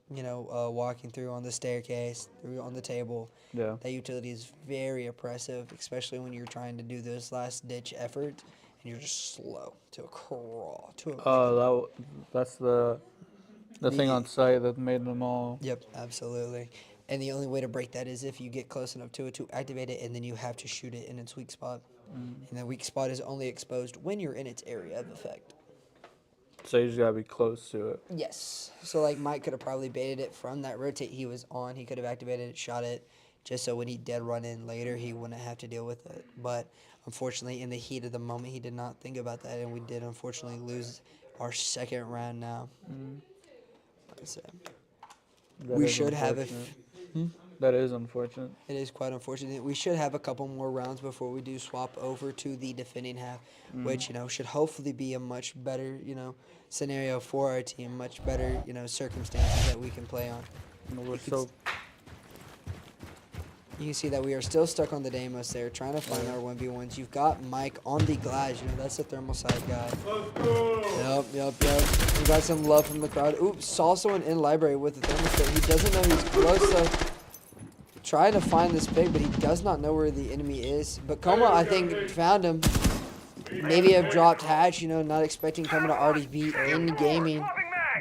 walking through on the staircase, through on the table. Yeah. That utility is very oppressive, especially when you're trying to do this last-ditch effort, and you're just slow to a crawl. That's the thing on site that made them all. Yep, absolutely. And the only way to break that is if you get close enough to it to activate it, and then you have to shoot it in its weak spot. And the weak spot is only exposed when you're in its area of effect. So you just gotta be close to it. Yes. So Mike could have probably baited it from that rotate he was on. He could have activated it, shot it, just so when he dead run in later, he wouldn't have to deal with it. But unfortunately, in the heat of the moment, he did not think about that, and we did unfortunately lose our second round now. We should have That is unfortunate. It is quite unfortunate. We should have a couple more rounds before we do swap over to the defending half, which, should hopefully be a much better, scenario for our team, much better, circumstances that we can play on. We're so You can see that we are still stuck on the Deimos there, trying to find our 1v1s. You've got Mike on the glass. You know, that's the thermal side guy. Yep. We got some love from the crowd. Oops, saw someone in library with the thermostat. He doesn't know he's close, so trying to find this pick, but he does not know where the enemy is. But Coma, I think, found him. Maybe have dropped Hatch, you know, not expecting Coma to already be in gaming.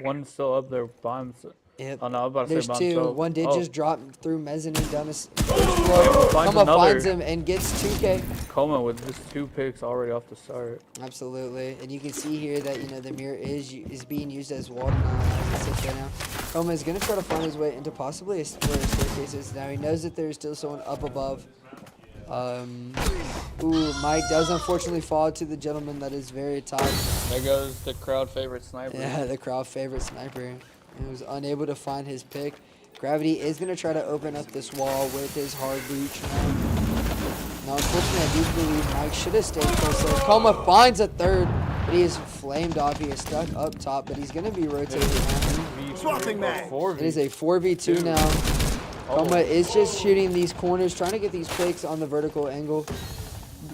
One's still up there by himself. Yep. Oh, no, I was about to There's say by two. himself. One did Oh, just drop through mezzanine down his first floor. Finds Coma another. finds him and gets 2K. Coma with just 2 picks already off the start. Absolutely, and you can see here that, you know, the mirror is being used as wall now as it sits right now. Coma is gonna try to find his way into possibly where his staircase is. Now he knows that there's still someone up above. Ooh, Mike does unfortunately fall to the gentleman that is very top. There goes the crowd favorite sniper. Yeah, the crowd favorite sniper. He was unable to find his pick. Gravity is gonna try to open up this wall with his hard reach. Now, unfortunately, I do believe Mike should have stayed close there. Coma finds a third, but he is flamed off. He is stuck up top, but he's going to be rotated now. Swapping mag. It is a 4v2 now. Coma is just shooting these corners, trying to get these picks on the vertical angle.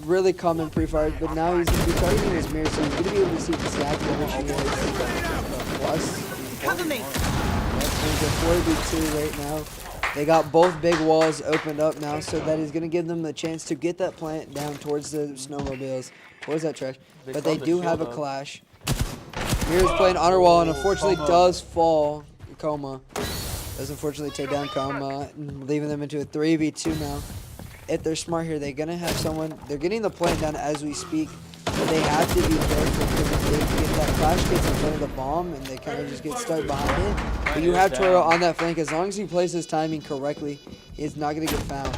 Really common pre-fire, but now he's going to be targeting his mirror, so he's going to be able to see exactly where she is. Plus, Cover me. there's a 4v2 right now. They got both big walls opened up now, so that is going to give them the chance to get that plant down towards the snowmobiles, towards that trash. But they do have a clash. Mirror's playing honor wall and unfortunately does fall. Coma does unfortunately take down Coma, leaving them into a 3v2 now. If they're smart here, they're going to have someone. They're getting the plant down as we speak, but they have to be careful because if that clash gets in front of the bomb and they kind of just get stuck behind it. But you have Toro on that flank. As long as he plays his timing correctly, he's not going to get found.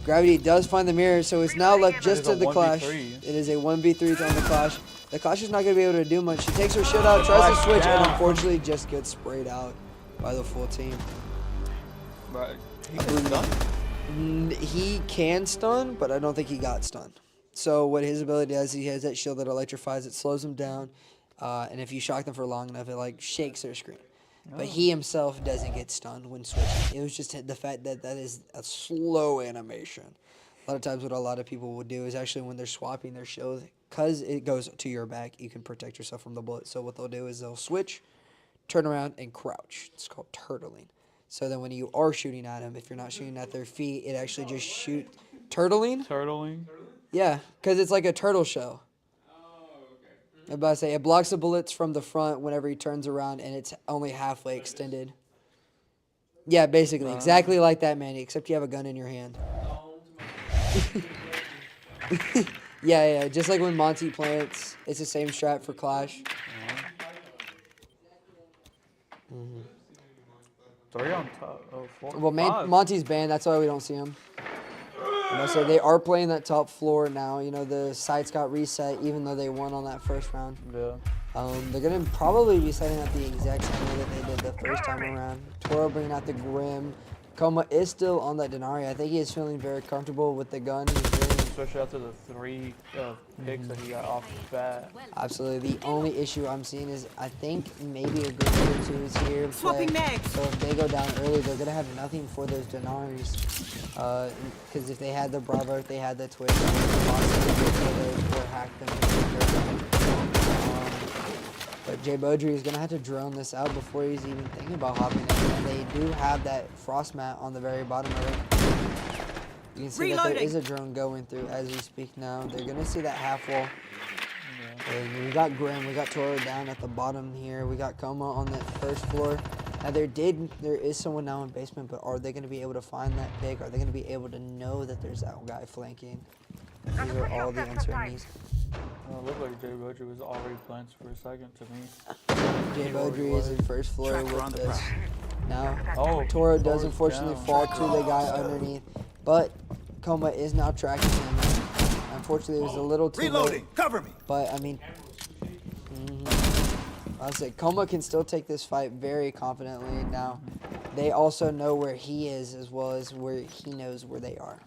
Gravity does find the mirror, so it's now left just to the clash. It is a 1v3 on the clash. The clash is not going to be able to do much. She takes her shit out, tries to switch, and unfortunately just gets sprayed out by the full team. Right. He can stun, but I don't think he got stunned. So what his ability does, he has that shield that electrifies, it slows him down, and if you shock them for long enough, it like shakes their screen. But he himself doesn't get stunned when switching. It was just the fact that that is a slow animation. A lot of times what a lot of people will do is actually when they're swapping their shield, because it goes to your back, you can protect yourself from the bullet. So what they'll do is they'll switch, turn around, and crouch. It's called turtling. So then when you are shooting at them, if you're not shooting at their feet, it actually just shoot turtling. Turtling? Yeah, because it's like a turtle shell. I'm about to say, it blocks the bullets from the front whenever he turns around, and it's only halfway extended. Yeah, basically. Exactly like that, Manny, except you have a gun in your hand. Yeah, just like when Monty plants, it's the same strat for Clash. 3 on top. Oh, 4. Well, Monty's banned, that's why we don't see him. You know, so they are playing that top floor now. You know, the sites got reset even though they won on that first round. Yeah. They're going to probably be setting up the exact same way that they did the first time around. Toro bringing out the Grim. Coma is still on that Denari. I think he is feeling very comfortable with the gun. He's doing, especially after the 3 picks that he got off the bat. Absolutely. The only issue I'm seeing is I think maybe a Grenade or two is here. Swapping mags. So if they go down early, they're going to have nothing for those Denaris. Because if they had the Bravo, if they had the Twitch, they could possibly or hack them. But Jay Beaudry is going to have to drone this out before he's even thinking about hopping in. And they do have that frost mat on the very bottom of it. You can see that there is a drone going through as we speak now. They're going to see that half wall. And we got Grim, we got Toro down at the bottom here. We got Coma on that first floor. Now there is someone now in basement, but are they going to be able to find that pick? Are they going to be able to know that there's that guy flanking? These are all the uncertainties. Well, it looked like Jay Beaudry was already plants for a second to me. Jay Beaudry is in first floor with this. Now, Oh, Toro does unfortunately fall to the guy underneath, but Coma is now tracking him. Unfortunately, it was a little too late. Cover me. But, I mean, I would say Coma can still take this fight very confidently. Now, they also know where he is as well as where he knows where they are.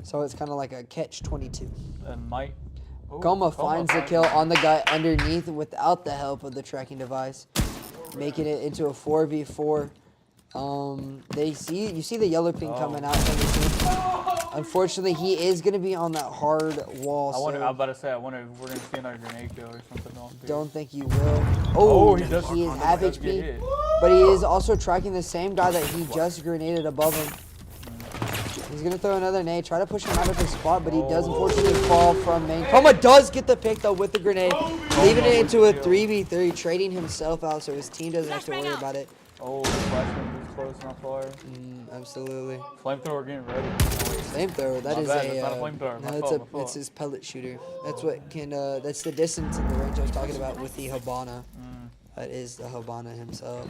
So it's kind of like a catch-22. And Mike. Coma finds the kill on the guy underneath without the help of the tracking device, making it into a 4v4. You see the yellow ping coming out from the team. Unfortunately, he is going to be on that hard wall. I was So about to say, I wonder if we're going to see another grenade kill or something off there. don't think you will. Oh, he does. He is does half get HP, hit. but he is also tracking the same guy that he just grenaded above him. He's going to throw another nade, try to push him out of his spot, but he does unfortunately fall from main. Chroma does get the pick, though, with the grenade, leaving it into a 3v3, trading himself out so his team doesn't have to worry about it. Oh, the flashbang is close, not far. Absolutely. Flamethrower getting ready. Flamethrower, that My is bad, a. that's not a flamethrower. My No, fault, my fault. it's his pellet shooter. That's what can. That's the distance and the range I was talking about with the Habana. That is the Habana himself.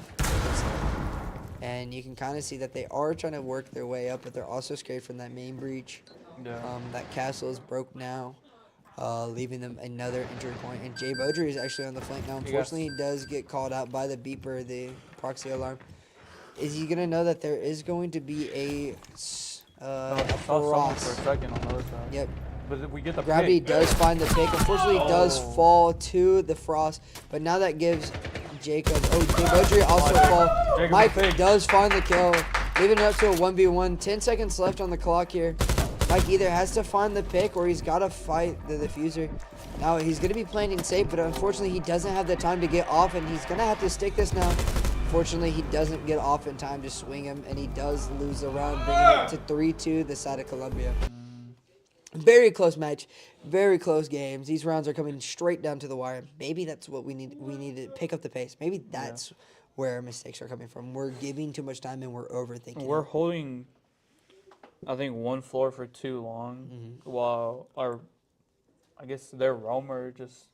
And you can kind of see that they are trying to work their way up, but they're also scared from that main breach. Yeah. That castle is broke now, leaving them another entry point. And Jay Beaudry is actually on the flank now. Unfortunately, he does get called out by the beeper, the proxy alarm. Is he gonna know that there is going to be a I saw someone frost? for a second on the other side. Yep. But if we get the Gravity pick. does find the pick. Unfortunately, it does fall to the frost. But now that gives Jacob. Oh, Jay Beaudry also fall. Jacob Mike pick. does find the kill, leaving it up to a 1v1. 10 seconds left on the clock here. Mike either has to find the pick or he's got to fight the diffuser. Now he's going to be playing it safe, but unfortunately he doesn't have the time to get off, and he's going to have to stick this now. Fortunately, he doesn't get off in time to swing him, and he does lose the round, bringing it to 3-2 the side of Columbia. Very close match, very close games. These rounds are coming straight down to the wire. Maybe that's what we need. We need to pick up the pace. Maybe that's where our mistakes are coming from. We're giving too much time and we're overthinking. We're holding, I think, one floor for too long, while I guess their roamer just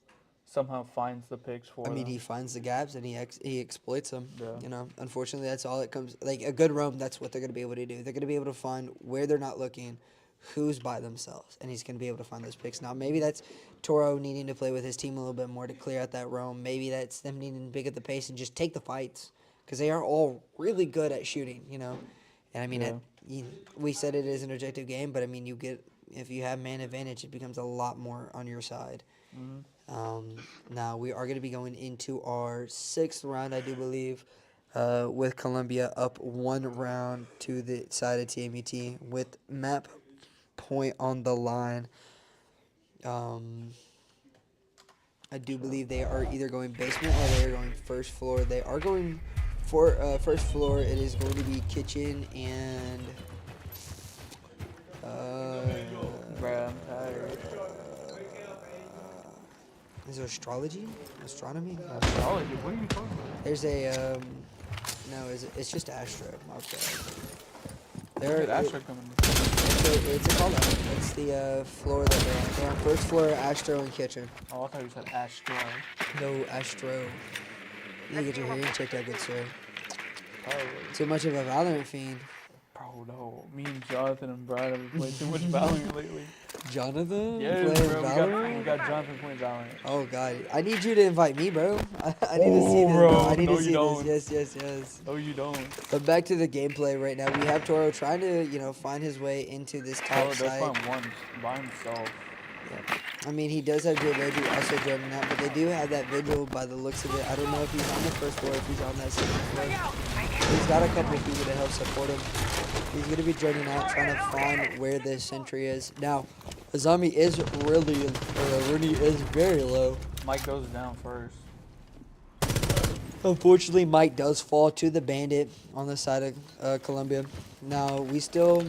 somehow finds the picks for I mean, them. he finds the gaps and he exploits them. Yeah. You know, unfortunately, that's all it comes. Like a good roam, that's what they're going to be able to do. They're going to be able to find where they're not looking, who's by themselves, and he's going to be able to find those picks. Now, maybe that's Toro needing to play with his team a little bit more to clear out that roam. Maybe that's them needing to pick up the pace and just take the fights, because they are all really good at shooting, you know. And I mean, we said it is an objective game, but I mean, if you have man advantage, it becomes a lot more on your side. Now we are going to be going into our 6th round, I do believe, with Columbia up 1 round to the side of TAMUT with map point on the line. I do believe they are either going basement or they are going first floor. They are going for first floor. It is going to be kitchen and Bruh, I'm tired. is there astrology? Astronomy? No. Astrology, what are you talking about? There's a no, it's just Astro. Okay. Where did Astro come in? It's a call out. It's the floor that they're on. They're on first floor, Astro and kitchen. Oh, I thought you said Astro. No, Astro. You need to get your hearing checked out, good sir. Probably. Too much of a Valorant fiend. Bro, no. Me and Jonathan and Brian have been playing too much Valorant lately. Jonathan? Yeah, Playing bro. Valorant? We got Jonathan playing Valorant. Oh, God. I need you to invite me, bro. I need to see this, bro. bro. I need No, to you see don't. this. Yes. No, you don't. But back to the gameplay right now. We have Toro trying to, find his way into this top Oh, that's side. one by himself. Yeah. I mean, he does have Jay Beaudry also joining out, but they do have that vigil by the looks of it. I don't know if he's on the first floor, if he's on that second floor. He's got a couple of people to help support him. He's going to be joining out, trying to find where this sentry is. Now, Azami is Rooney is very low. Mike goes down first. Unfortunately, Mike does fall to the bandit on the side of Columbia. Now, we still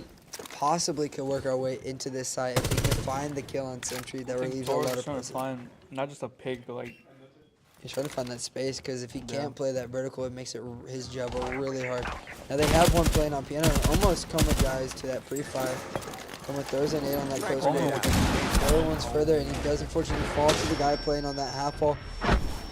possibly could work our way into this site if we can find the kill on sentry. That I think relieves a Thor's lot of trying to pressure. find not just a pig, but like He's trying to find that space because if he Yeah. can't play that vertical, it makes his job really hard. Now they have one playing on piano. Almost Coma guys to that pre-fire. Coma throws an 8 on that close Coma range. with the The other one's further, and he does unfortunately fall to the guy playing on that half ball.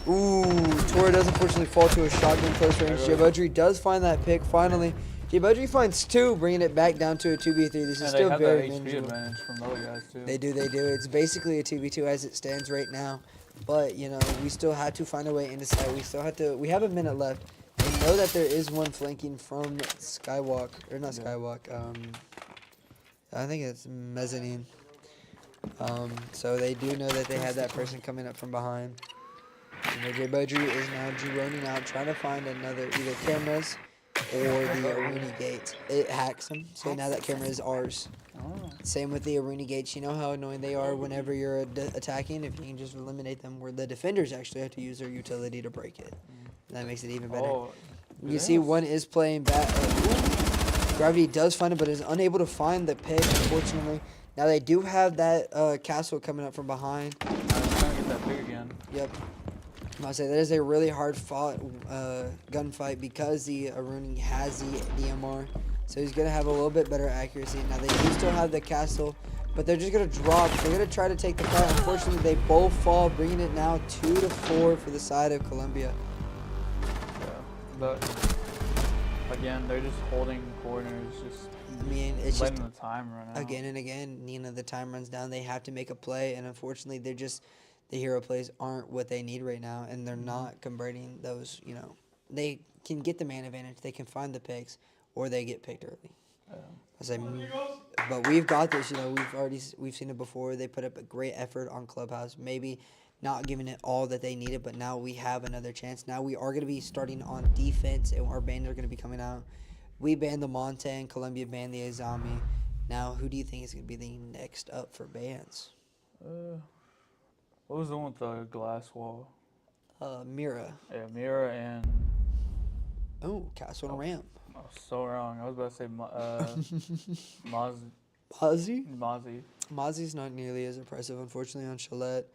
Ooh, Tora does unfortunately fall to a shotgun close range. Jay Beaudry does find that pick finally. Jay Beaudry finds 2, bringing it back down to a 2v3. This is and still they have very that HP manageable. advantage from the other guys too. They do. It's basically a 2v2 as it stands right now. But, we still have to find a way into site. We have a minute left. We know that there is one flanking from Skywalk, or not Skywalk, I think it's Mezzanine. So they do know that they have that person coming up from behind. Jay Beaudry is now droning out, trying to find either cameras or the Aruni gate. It hacks them, so now that camera is ours. Oh. Same with the Aruni gates. You know how annoying they are whenever you're attacking? If you can just eliminate them, where the defenders actually have to use their utility to break it. And that makes it even better. Oh, You see one is playing back. Gravity does find it, but is unable to find the pick, unfortunately. Now they do have that castle coming up from behind. I was trying to get that pick again. Yep. I say that is a really hard fought gunfight because the Aruni has the DMR. So he's going to have a little bit better accuracy. Now they do still have the castle, but they're just going to drop. They're going to try to take the fight. Unfortunately, they both fall, bringing it now 2-4 for the side of Columbia. Yeah, but again, they're just holding corners, just I mean, it's just letting the time run out. again and again, the time runs down. They have to make a play, and unfortunately, they're just the hero plays aren't what they need right now, and they're not converting those. They can get the man advantage, they can find the picks, or they get picked early. But we've got this. We've seen it before. They put up a great effort on Clubhouse. Maybe not giving it all that they needed, but now we have another chance. Now we are going to be starting on defense, and our banned are going to be coming out. We banned the Monte, and Columbia banned the Azami. Now, who do you think is going to be the next up for bans? What was the one with the glass wall? Mira. Yeah, Mira and... Oh, Castle and Ramp. I was so wrong. I was about to say Mozzie? Mozzie. Mozzie's not nearly as impressive, unfortunately, on Shalette.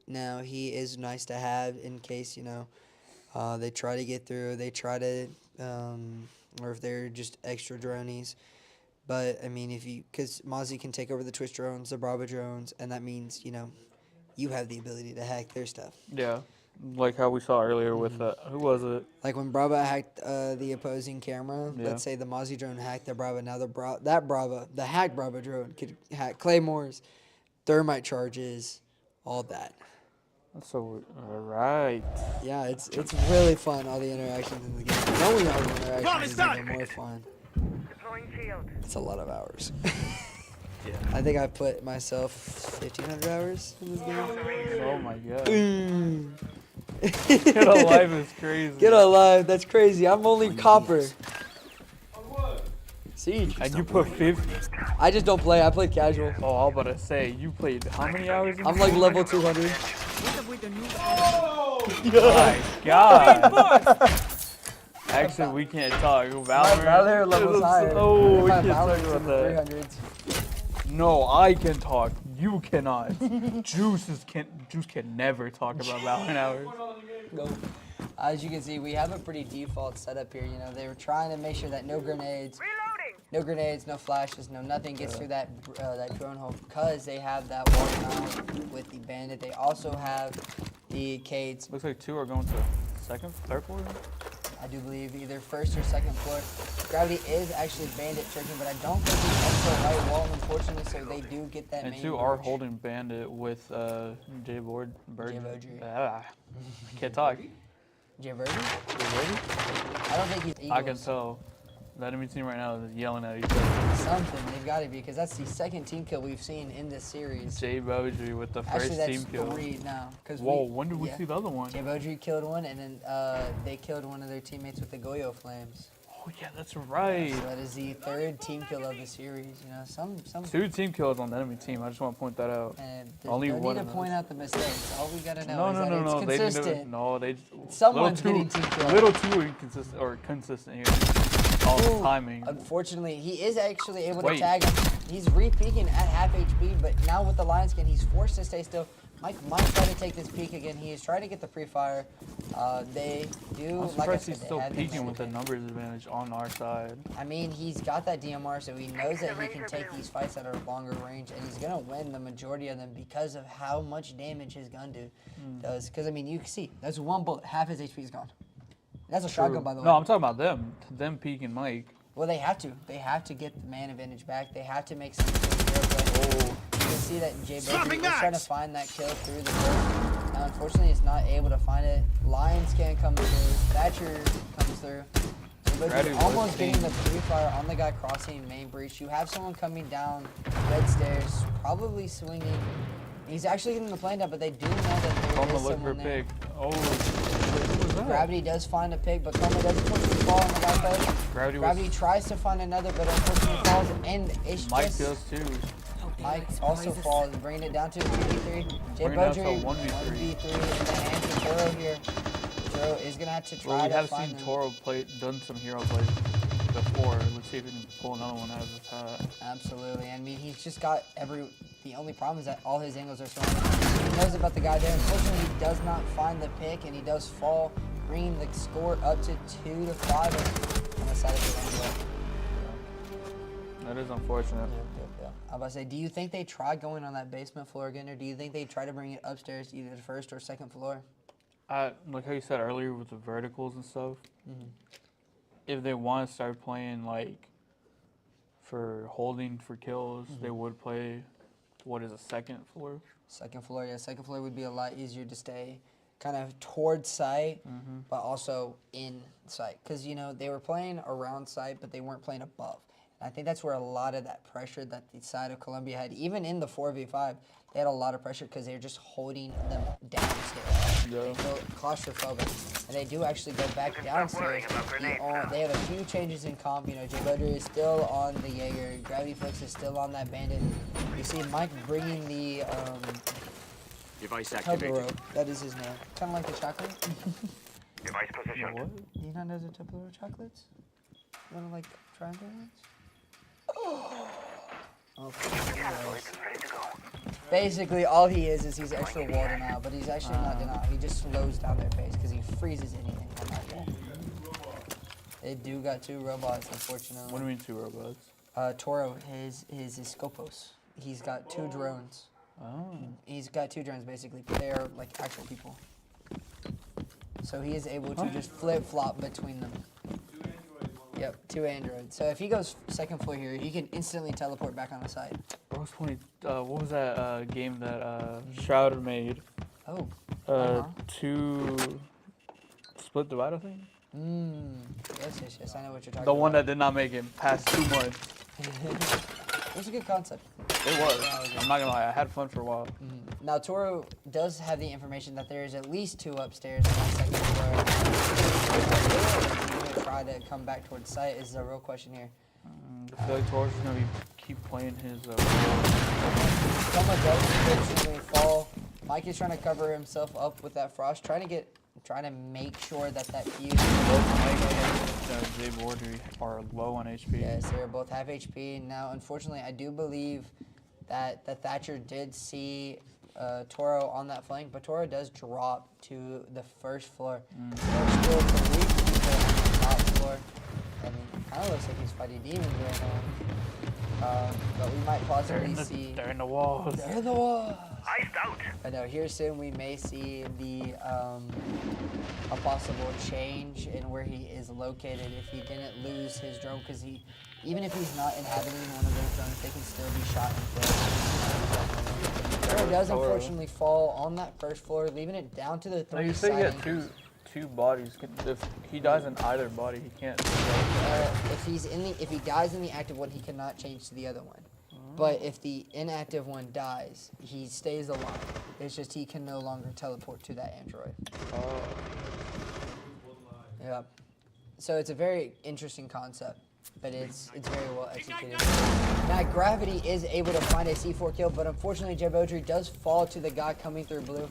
Now, he is nice to have in case, they try to get through. They try to, or if they're just extra dronies. But, I mean, because Mozzie can take over the Twitch drones, the Bravo drones, and that means, you have the ability to hack their stuff. Yeah, like how we saw earlier with, who was it? Like when Bravo hacked the opposing camera, Yeah. let's say the Mozzie drone hacked the Bravo. Now the hacked Bravo drone could hack Claymores, thermite charges, all that. That's so right. Yeah, it's really fun, all the interactions in the game. Knowing all the interactions is even more fun. It's a lot of hours. Yeah. I think I put myself 1,500 hours in this game. Oh my god. Get Get alive is crazy. Get alive, that's crazy. I'm only copper. Siege. And you put 50. I just don't play, I play casual. Oh, I was about to say, you played how many hours? I'm like level 200. My god. Actually, we can't talk. Valorant level's higher. Oh, we My can't talk Valorant's in about the that. 300s. No, I can talk. You cannot. Juice can never talk about Valorant hours. No. As you can see, we have a pretty default setup here. They were trying to make sure that no grenades, no flashes, no nothing gets through that drone hole because they have that wall mount with the bandit. They also have the Cades. Looks like 2 are going to third floor. I do believe either first or second floor. Gravity is actually bandit tricking, but I don't think he's up to the right wall, unfortunately, so they do get that And main 2 are bridge. holding bandit with J Board. J-Bodry. I can't talk. Javerdi? J-Bodry? I don't think he's Eagles. I can tell. The enemy team right now is yelling at each other. Something, they've got to be, because that's the second team kill we've seen in this series. J Bodry with the Actually, first that's team kill. 3 now. Whoa, when did we see the other one? J-Bodry killed one, and then they killed one of their teammates with the Goyo Flames. Oh yeah, that's right. So that is the 3rd team kill of the series. Some 2 team kills on the enemy team. I just want to point that out. and Only no one need of to point those. out the mistakes. All we gotta know No, is no, that no, it's no. They consistent. no, they. Someone's little getting team killed. Little too inconsistent or consistent here. All the timing. Unfortunately, he is actually able to Wait. tag him. He's re-peeking at half HP, but now with the lion skin, he's forced to stay still. Mike might try to take this peek again. He is trying to get the pre-fire. They do, I'm like I surprised said, he's they still have the peeking with the advantage. numbers advantage on our side. I mean, he's got that DMR, so he knows that he can take these fights at a longer range, and he's gonna win the majority of them because of how much damage his gun does. Because I mean, you can see that's one bullet, half his HP is gone. That's a shotgun, by the way. No, I'm talking about them. Them peeking Mike. Well, they have to. They have to get the man advantage back. They have to make some play. You can see that J Baby is trying to find that kill through the door. Now, unfortunately, it's not able to find it. Lions can't come through. Thatcher comes through. J almost getting the pre-fire on the guy crossing main breach. You have someone coming down red stairs, probably swinging. He's actually getting the plane down, but they do know that there I'm is gonna look for someone a there. pick. Oh, who was that? Gravity does find a pick, but Coma does unfortunately fall on the guy post. Gravity tries to find another, but unfortunately falls, and it's Mike just... does too. Mike also falls, bringing it down to a 2v3. Jay Bring it down to a Beaudry, 1v3. 1v3, and then Anthony Toro here. Toro is going to have to Well, try we to have find seen them. Toro done some hero plays before. Let's see if we can pull another one out of his hat. Absolutely. I mean, he's just got the only problem is that all his angles are surrounded. He knows about the guy there. Unfortunately, he does not find the pick, and he does fall, bringing the score up to 2-5 on the side of the rainbow. That is unfortunate. Yeah. I was about to say, do you think they tried going on that basement floor again, or do you think they try to bring it upstairs to either the first or second floor? Like how you said earlier with the verticals and stuff, if they want to start playing like for holding for kills, they would play, what is a second floor? Second floor, yeah. Second floor would be a lot easier to stay kind of towards site, but also in sight. Because, you know, they were playing around site, but they weren't playing above. And I think that's where a lot of that pressure that the side of Columbia had, even in the 4v5, they had a lot of pressure because they were just holding them downstairs. Yeah. They felt claustrophobic. And they do actually go back downstairs. They have a few changes in comp. You know, Jay Beaudry is still on the Jaeger. Gravity Flex is still on that Bandit. You see Mike bringing the Device Tubler activated. rope. That is his name. Kind of like the chocolate. Device positioned. What? Do you not know the Tubler chocolates? You want to like triangle ones? Okay. Ready to go. Basically, all he is he's extra wall denial, but he's actually not denial. He just slows down their pace because he freezes anything on that wall. They do got 2 robots, unfortunately. What do you mean 2 robots? Toro, his Scopos. He's got 2 drones. Oh. He's got 2 drones, basically. They're like actual people. So he is able to just flip-flop between them. Yep, 2 androids. So if he goes second floor here, he can instantly teleport back on the side. Rose 20, what was that game that Shroud made? Oh. 2 Split Divide, I think? Yes, I know what you're talking about. The one that did not make it past 2 months. It was a good concept. It was. I'm not gonna lie, I had fun for a while. Now, Toro does have the information that there is at least 2 upstairs on that second floor. If he's gonna try to come back towards site is the real question here. I feel like Torres is gonna keep playing his. Someone does unfortunately fall. Mike is trying to cover himself up with that frost, trying to make sure that fuse. Both Mike and Jay Beaudry are low on HP. Yes, they're both half HP. Now, unfortunately, I do believe that the Thatcher did see Toro on that flank, but Toro does drop to the first floor. There's still 3 people on the top floor. I mean, kind of looks like he's fighting demons right now. But we might possibly see... They're in the walls. They're in the walls. Iced out. I know, here soon we may see a possible change in where he is located if he didn't lose his drone, because even if he's not inhabiting one of those drones, they can still be shot and killed. Toro does unfortunately fall on that first floor, leaving it down to the 3 You say he had side two bodies. If he dies in either body, he can't. if he dies in the active one, he cannot change to the other one. But if the inactive one dies, he stays alive. It's just he can no longer teleport to that android. Yep. So it's a very interesting concept, but it's very well executed. Now Gravity is able to find a C4 kill, but unfortunately Jay Beaudry does fall to the guy coming through blue.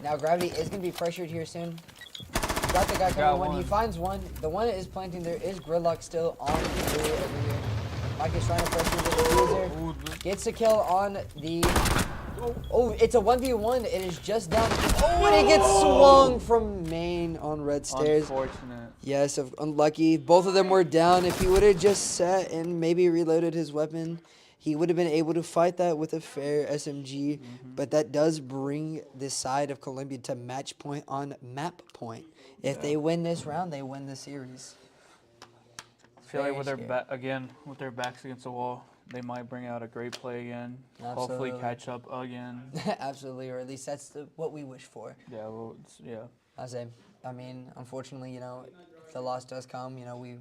Now Gravity is going to be pressured here soon. He's got the guy coming one. He finds one. The one that is planting there is Gridlock still on the blue over here. Mike is trying to pressure the diffuser. Gets a kill on the... Oh, it's a 1v1. It is just down. Oh, and it gets swung from main on red stairs. Unfortunate. Yes, unlucky. Both of them were down. If he would have just sat and maybe reloaded his weapon, he would have been able to fight that with a fair SMG. But that does bring this side of Columbia to match point on map point. If they win this round, they win the series. I feel like with their backs against the wall, they might bring out a great play again. Absolutely. Hopefully catch up again. Absolutely, or at least that's what we wish for. Yeah, well, yeah. I mean, unfortunately, if the loss does come, we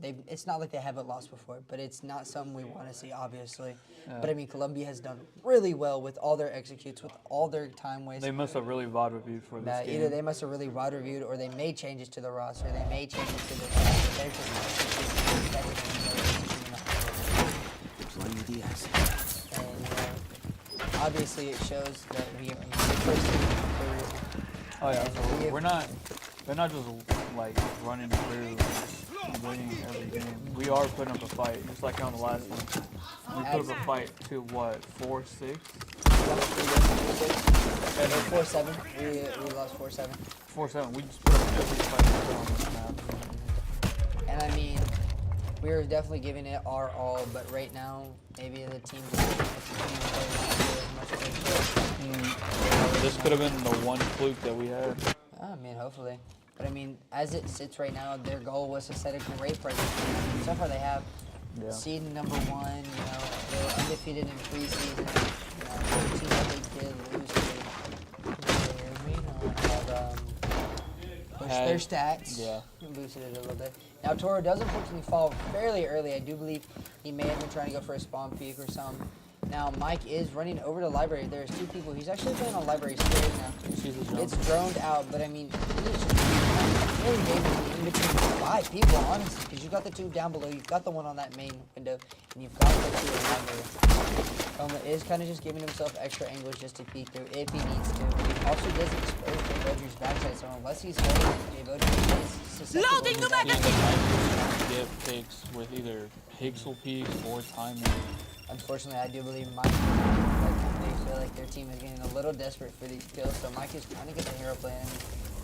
it's not like they haven't lost before, but it's not something we want to see, obviously. But I mean, Colombia has done really well with all their executes, with all their time wastes. They must have really VOD reviewed for this game. Either they must have really wide reviewed, or they made changes to the roster. They made changes to the roster. They're just executing better than the Diaz. And obviously, it shows that we are first for a reason. Oh yeah, so they're not just like running through, just winning every game. We are putting up a fight, just like on the last one. We put up a fight to what, 4-6? 4-7. We lost 4-7. 4-7. We just put up every fight on this map. And I mean, we were definitely giving it our all, but right now, maybe the team just can't play as much as they should. This could have been the one fluke that we had. I mean, hopefully. But I mean, as it sits right now, their goal was to set a great presence. So far, they have seed number 1. You know, they were undefeated in preseason. You know, the team that they did lose to, we have pushed their stats. Yeah. Boosted it a little bit. Now Toro does unfortunately fall fairly early. I do believe he may have been trying to go for a spawn peek or something. Now Mike is running over to library. There's 2 people. He's actually playing on library stairs now. It's droned out, but I mean, it's really dangerous in between 5 people, honestly, because you've got the 2 down below, you've got the one on that main window, and you've got the 2 in library. Is kind of just giving himself extra angles just to peek through if he needs to. He also does expose Jay Bodger's backside, so unless he's holding Jay Bodger is susceptible. Loading the magazine! Get picks with either pixel peaks or timing. Unfortunately, I do believe Mike, they feel like their team is getting a little desperate for these kills, so Mike is trying to get the hero play. I mean,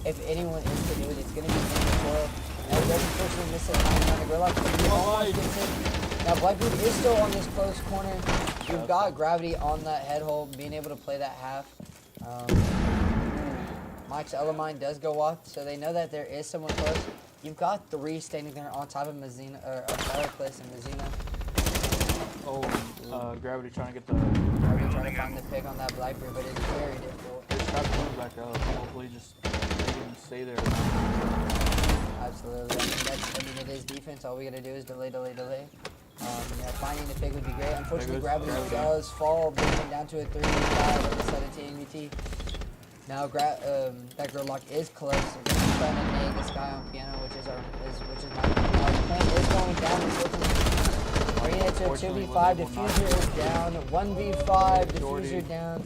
if anyone is to do it, it's going to be him Toro. Now, he does unfortunately miss it on the Gridlock, but he almost gets it. Now, Blackbeard is still on this close corner. You've got Gravity on that head hole, being able to play that half. Mike's Elamine does go off, so they know that there is someone close. You've got 3 standing there on top of Mazina, or Fireplace and Mazina. Gravity trying to get the... Gravity trying to find the pick on that Blackbeard, but it's very difficult. It's got to move back up. Hopefully just stay there. Absolutely. I mean, it is defense. All we got to do is delay. Yeah, finding the pick would be great. Unfortunately, Gravity does fall, bringing it down to a 3-5 on the side of TAMUT. Now, that Gridlock is close. They're going to be trying to nade this guy on piano, which is my point is going down. Unfortunately, bringing it to a 2v5. Diffuser is down. 1v5. Diffuser down.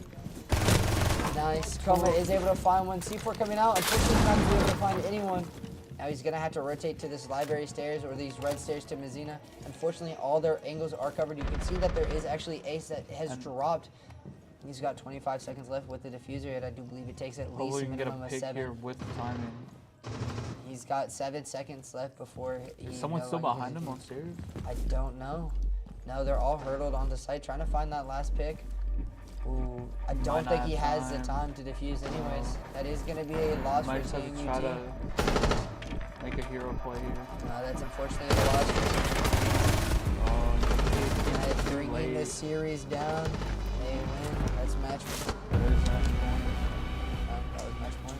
Nice. Coma is able to find one. C4 coming out. Unfortunately, he's not going to be able to find anyone. Now he's going to have to rotate to this library stairs or these red stairs to Mazina. Unfortunately, all their angles are covered. You can see that there is actually Ace that has dropped. He's got 25 seconds left with the diffuser, and I do believe it takes at least a minimum of 7. Here with the timing. He's got 7 seconds left before he... Is someone still behind him on stairs? I don't know. No, they're all hurdled on the site trying to find that last pick. Ooh, I don't think he has the time to defuse anyways. That is going to be a loss for TAMUT. Try to make a hero play here. No, that's unfortunately a loss for bringing this series down. They win. That's match point. That was match point.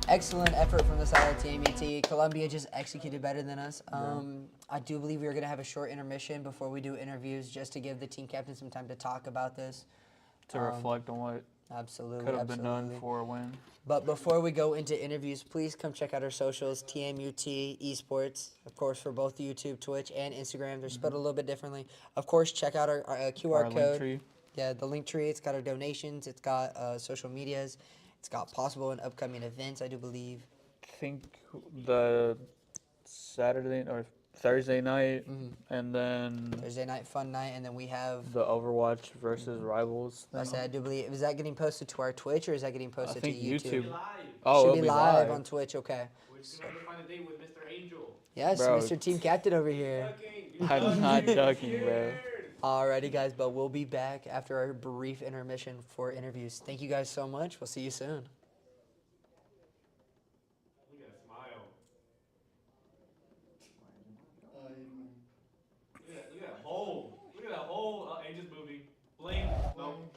Excellent effort from the side of TAMUT. Colombia just executed better than us. I do believe we are going to have a short intermission before we do interviews just to give the team captain some time to talk about this. To reflect on what could have been done for a win. But before we go into interviews, please come check out our socials, TAMUT Esports, of course, for both YouTube, Twitch, and Instagram. They're spelled a little bit differently. Of course, check out our QR code. Link tree. Yeah, the link tree. It's got our donations. It's got social medias. It's got possible and upcoming events, I do believe. I think the Saturday or Thursday night, and then Thursday night, fun night, and then we have the Overwatch versus Rivals thing. I do believe, is that getting posted to our Twitch or is that getting posted to YouTube? Live. Oh, Should it'll be be live on Twitch, okay. We're gonna find a date with Mr. Angel. Yes, Bro. Mr. Team Captain over here. I'm not ducking, bro. Alrighty, guys, but we'll be back after our brief intermission for interviews. Thank you guys so much. We'll see you soon. Look at that smile. Look at that hole. Look at that whole Aegis movie. Blink. Nope.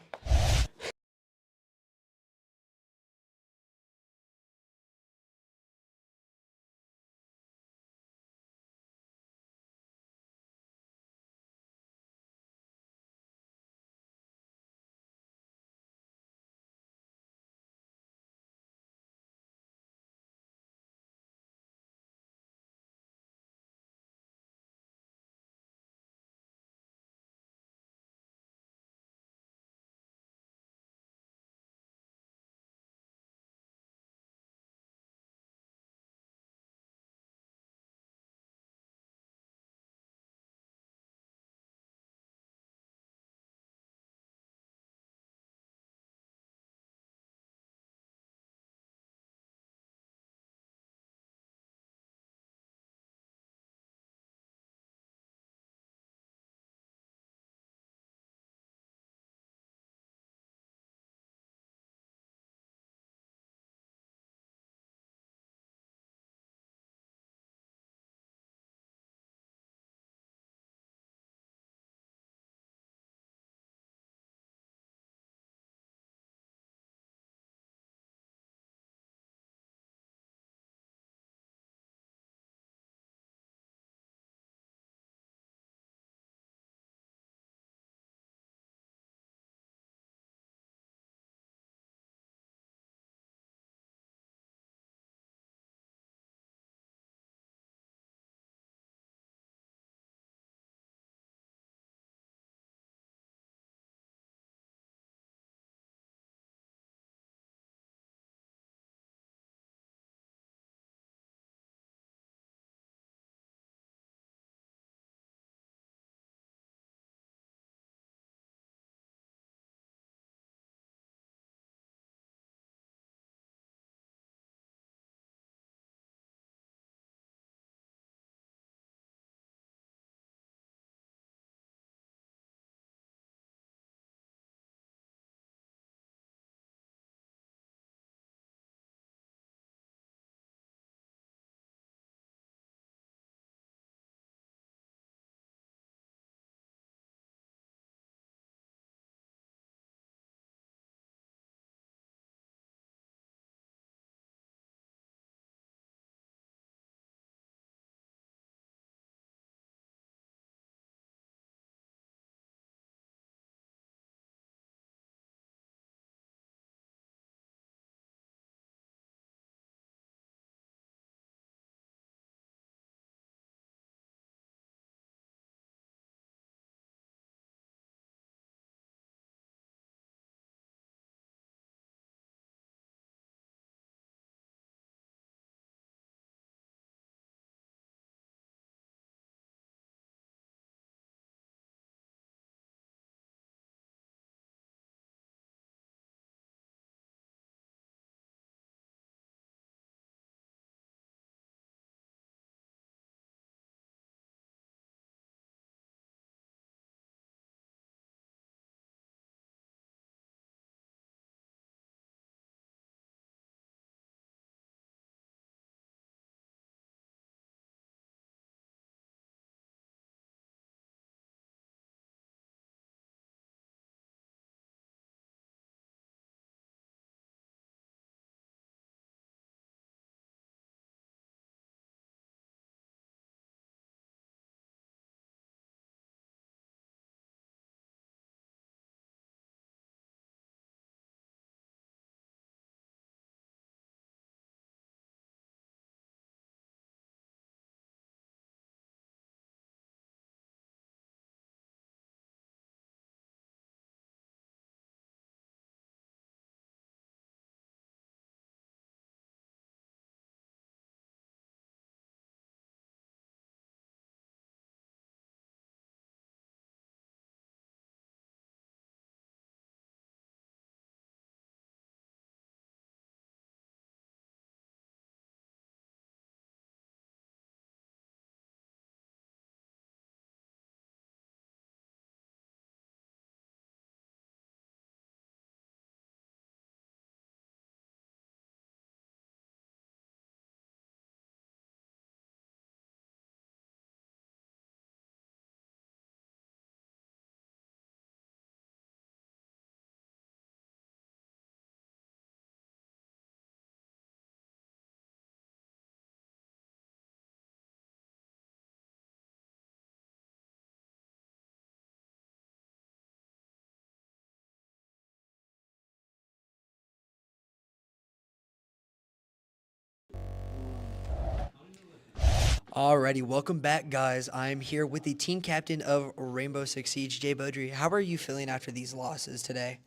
Alrighty, welcome back, guys. I'm here with the team captain of Rainbow Six Siege, Jay Beaudry. How are you feeling after these losses today?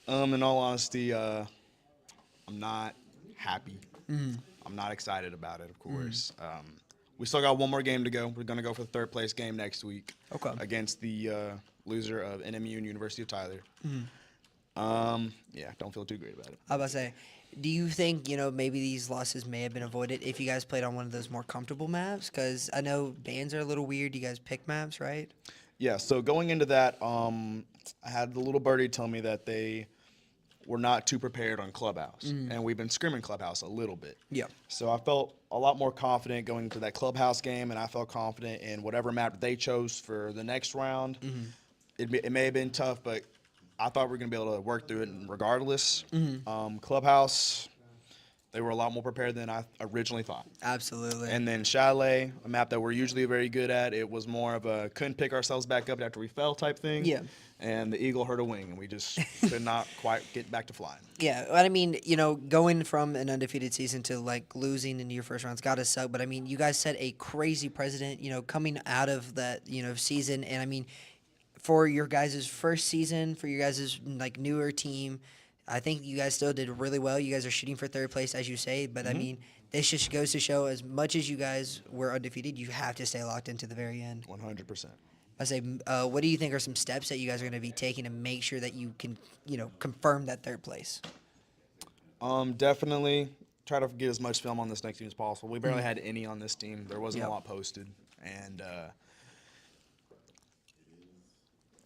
In all honesty, I'm not happy. I'm not excited about it, of course. We still got one more game to go. We're going to go for the third place game next week against the loser of NMU and University of Tyler. Yeah, don't feel too great about it. I was about to say, do you think, maybe these losses may have been avoided if you guys played on one of those more comfortable maps? Because I know bans are a little weird. You guys pick maps, right? Yeah, so going into that, I had the little birdie tell me that they were not too prepared on Clubhouse. And we've been scrimming Clubhouse a little bit. Yeah. So I felt a lot more confident going into that Clubhouse game, and I felt confident in whatever map they chose for the next round. It may have been tough, but I thought we were going to be able to work through it regardless. Clubhouse, they were a lot more prepared than I originally thought. Absolutely. And then Chalet, a map that we're usually very good at, it was more of a couldn't pick ourselves back up after we fell type thing. Yeah. And the eagle hurt a wing, and we just could not quite get back to flying. Yeah, but I mean, going from an undefeated season to losing in your first round's got to suck. But I mean, you guys set a crazy precedent, coming out of that, season. And I mean, for your guys' first season, for your guys' newer team, I think you guys still did really well. You guys are shooting for third place, as you say. But I mean, this just goes to show, as much as you guys were undefeated, you have to stay locked into the very end. 100%. I say, what do you think are some steps that you guys are going to be taking to make sure that you can, confirm that third place? Definitely try to get as much film on this next team as possible. We barely had any on this team. There wasn't a lot posted. And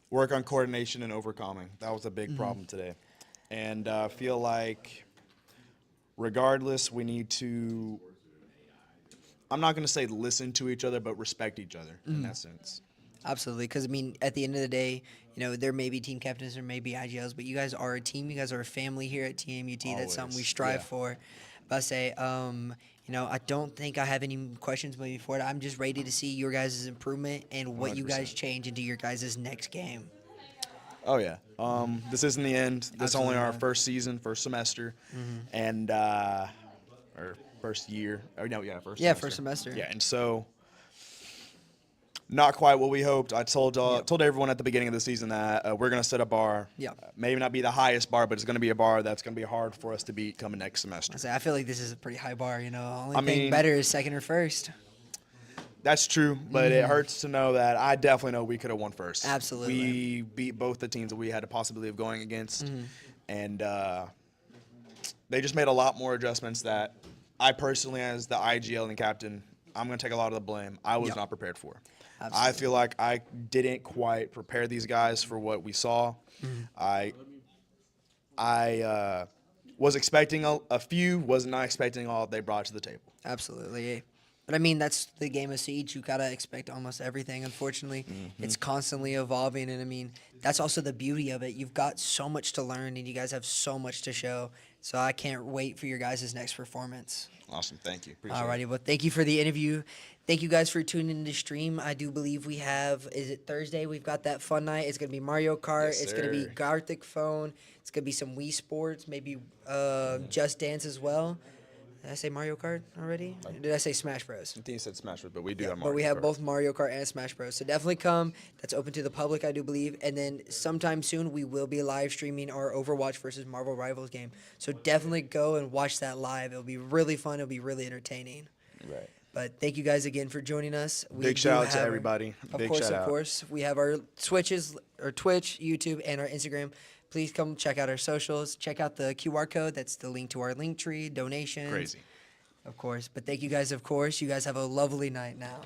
work on coordination and overcoming. That was a big problem today. And I feel like regardless, we need to, I'm not going to say listen to each other, but respect each other in that sense. Absolutely, because, I mean, at the end of the day, there may be team captains, there may be IGLs, but you guys are a team. You guys are a family here at TAMUT. Always. That's something we strive for. But I say, I don't think I have any questions moving forward. I'm just ready to see your guys' improvement and what you guys 100%. change into your guys' next game. Oh, yeah. This isn't the end. This is only our first season, first semester, and or first year. Or no, yeah, first semester. First semester. Yeah, and so not quite what we hoped. I told everyone at the beginning of the season that we're going to set a bar. Yeah. Maybe not be the highest bar, but it's going to be a bar that's going to be hard for us to beat coming next semester. I feel like this is a pretty high bar. Only I thing mean, better is second or first. That's true, but it hurts to know that I definitely know we could have won first. Absolutely. We beat both the teams that we had a possibility of going against, and they just made a lot more adjustments that I personally, as the IGL and captain, I'm going to take a lot of the blame. I was not prepared for. Absolutely. I feel like I didn't quite prepare these guys for what we saw. I was expecting a few, was not expecting all they brought to the table. Absolutely. But I mean, that's the game of Siege. You gotta expect almost everything. Unfortunately, it's constantly evolving, and I mean, that's also the beauty of it. You've got so much to learn, and you guys have so much to show. So I can't wait for your guys' next performance. Awesome, thank you. Appreciate Alrighty, it. well, thank you for the interview. Thank you guys for tuning in to stream. I do believe we have, is it Thursday? We've got that fun night. It's going to be Mario Kart. Yes, it's going to be sir. Garthic Phone. It's going to be some Wii Sports, maybe Just Dance as well. Did I say Mario Kart already? Or did I say Smash Bros? I think you said Smash Bros, but we do have Mario But we have Kart. both Mario Kart and Smash Bros. So definitely come. That's open to the public, I do believe. And then sometime soon we will be live streaming our Overwatch versus Marvel Rivals game. So definitely go and watch that live. It'll be really fun. It'll be really entertaining. Right. But thank you guys again for joining us. We Big do shout out to have our- everybody. Of Big course, shout of out. course. We have our Twitches, or Twitch, YouTube, and our Instagram. Please come check out our socials. Check out the QR code. That's the link to our link tree, donations. Crazy. Of course. But thank you guys, of course. You guys have a lovely night now.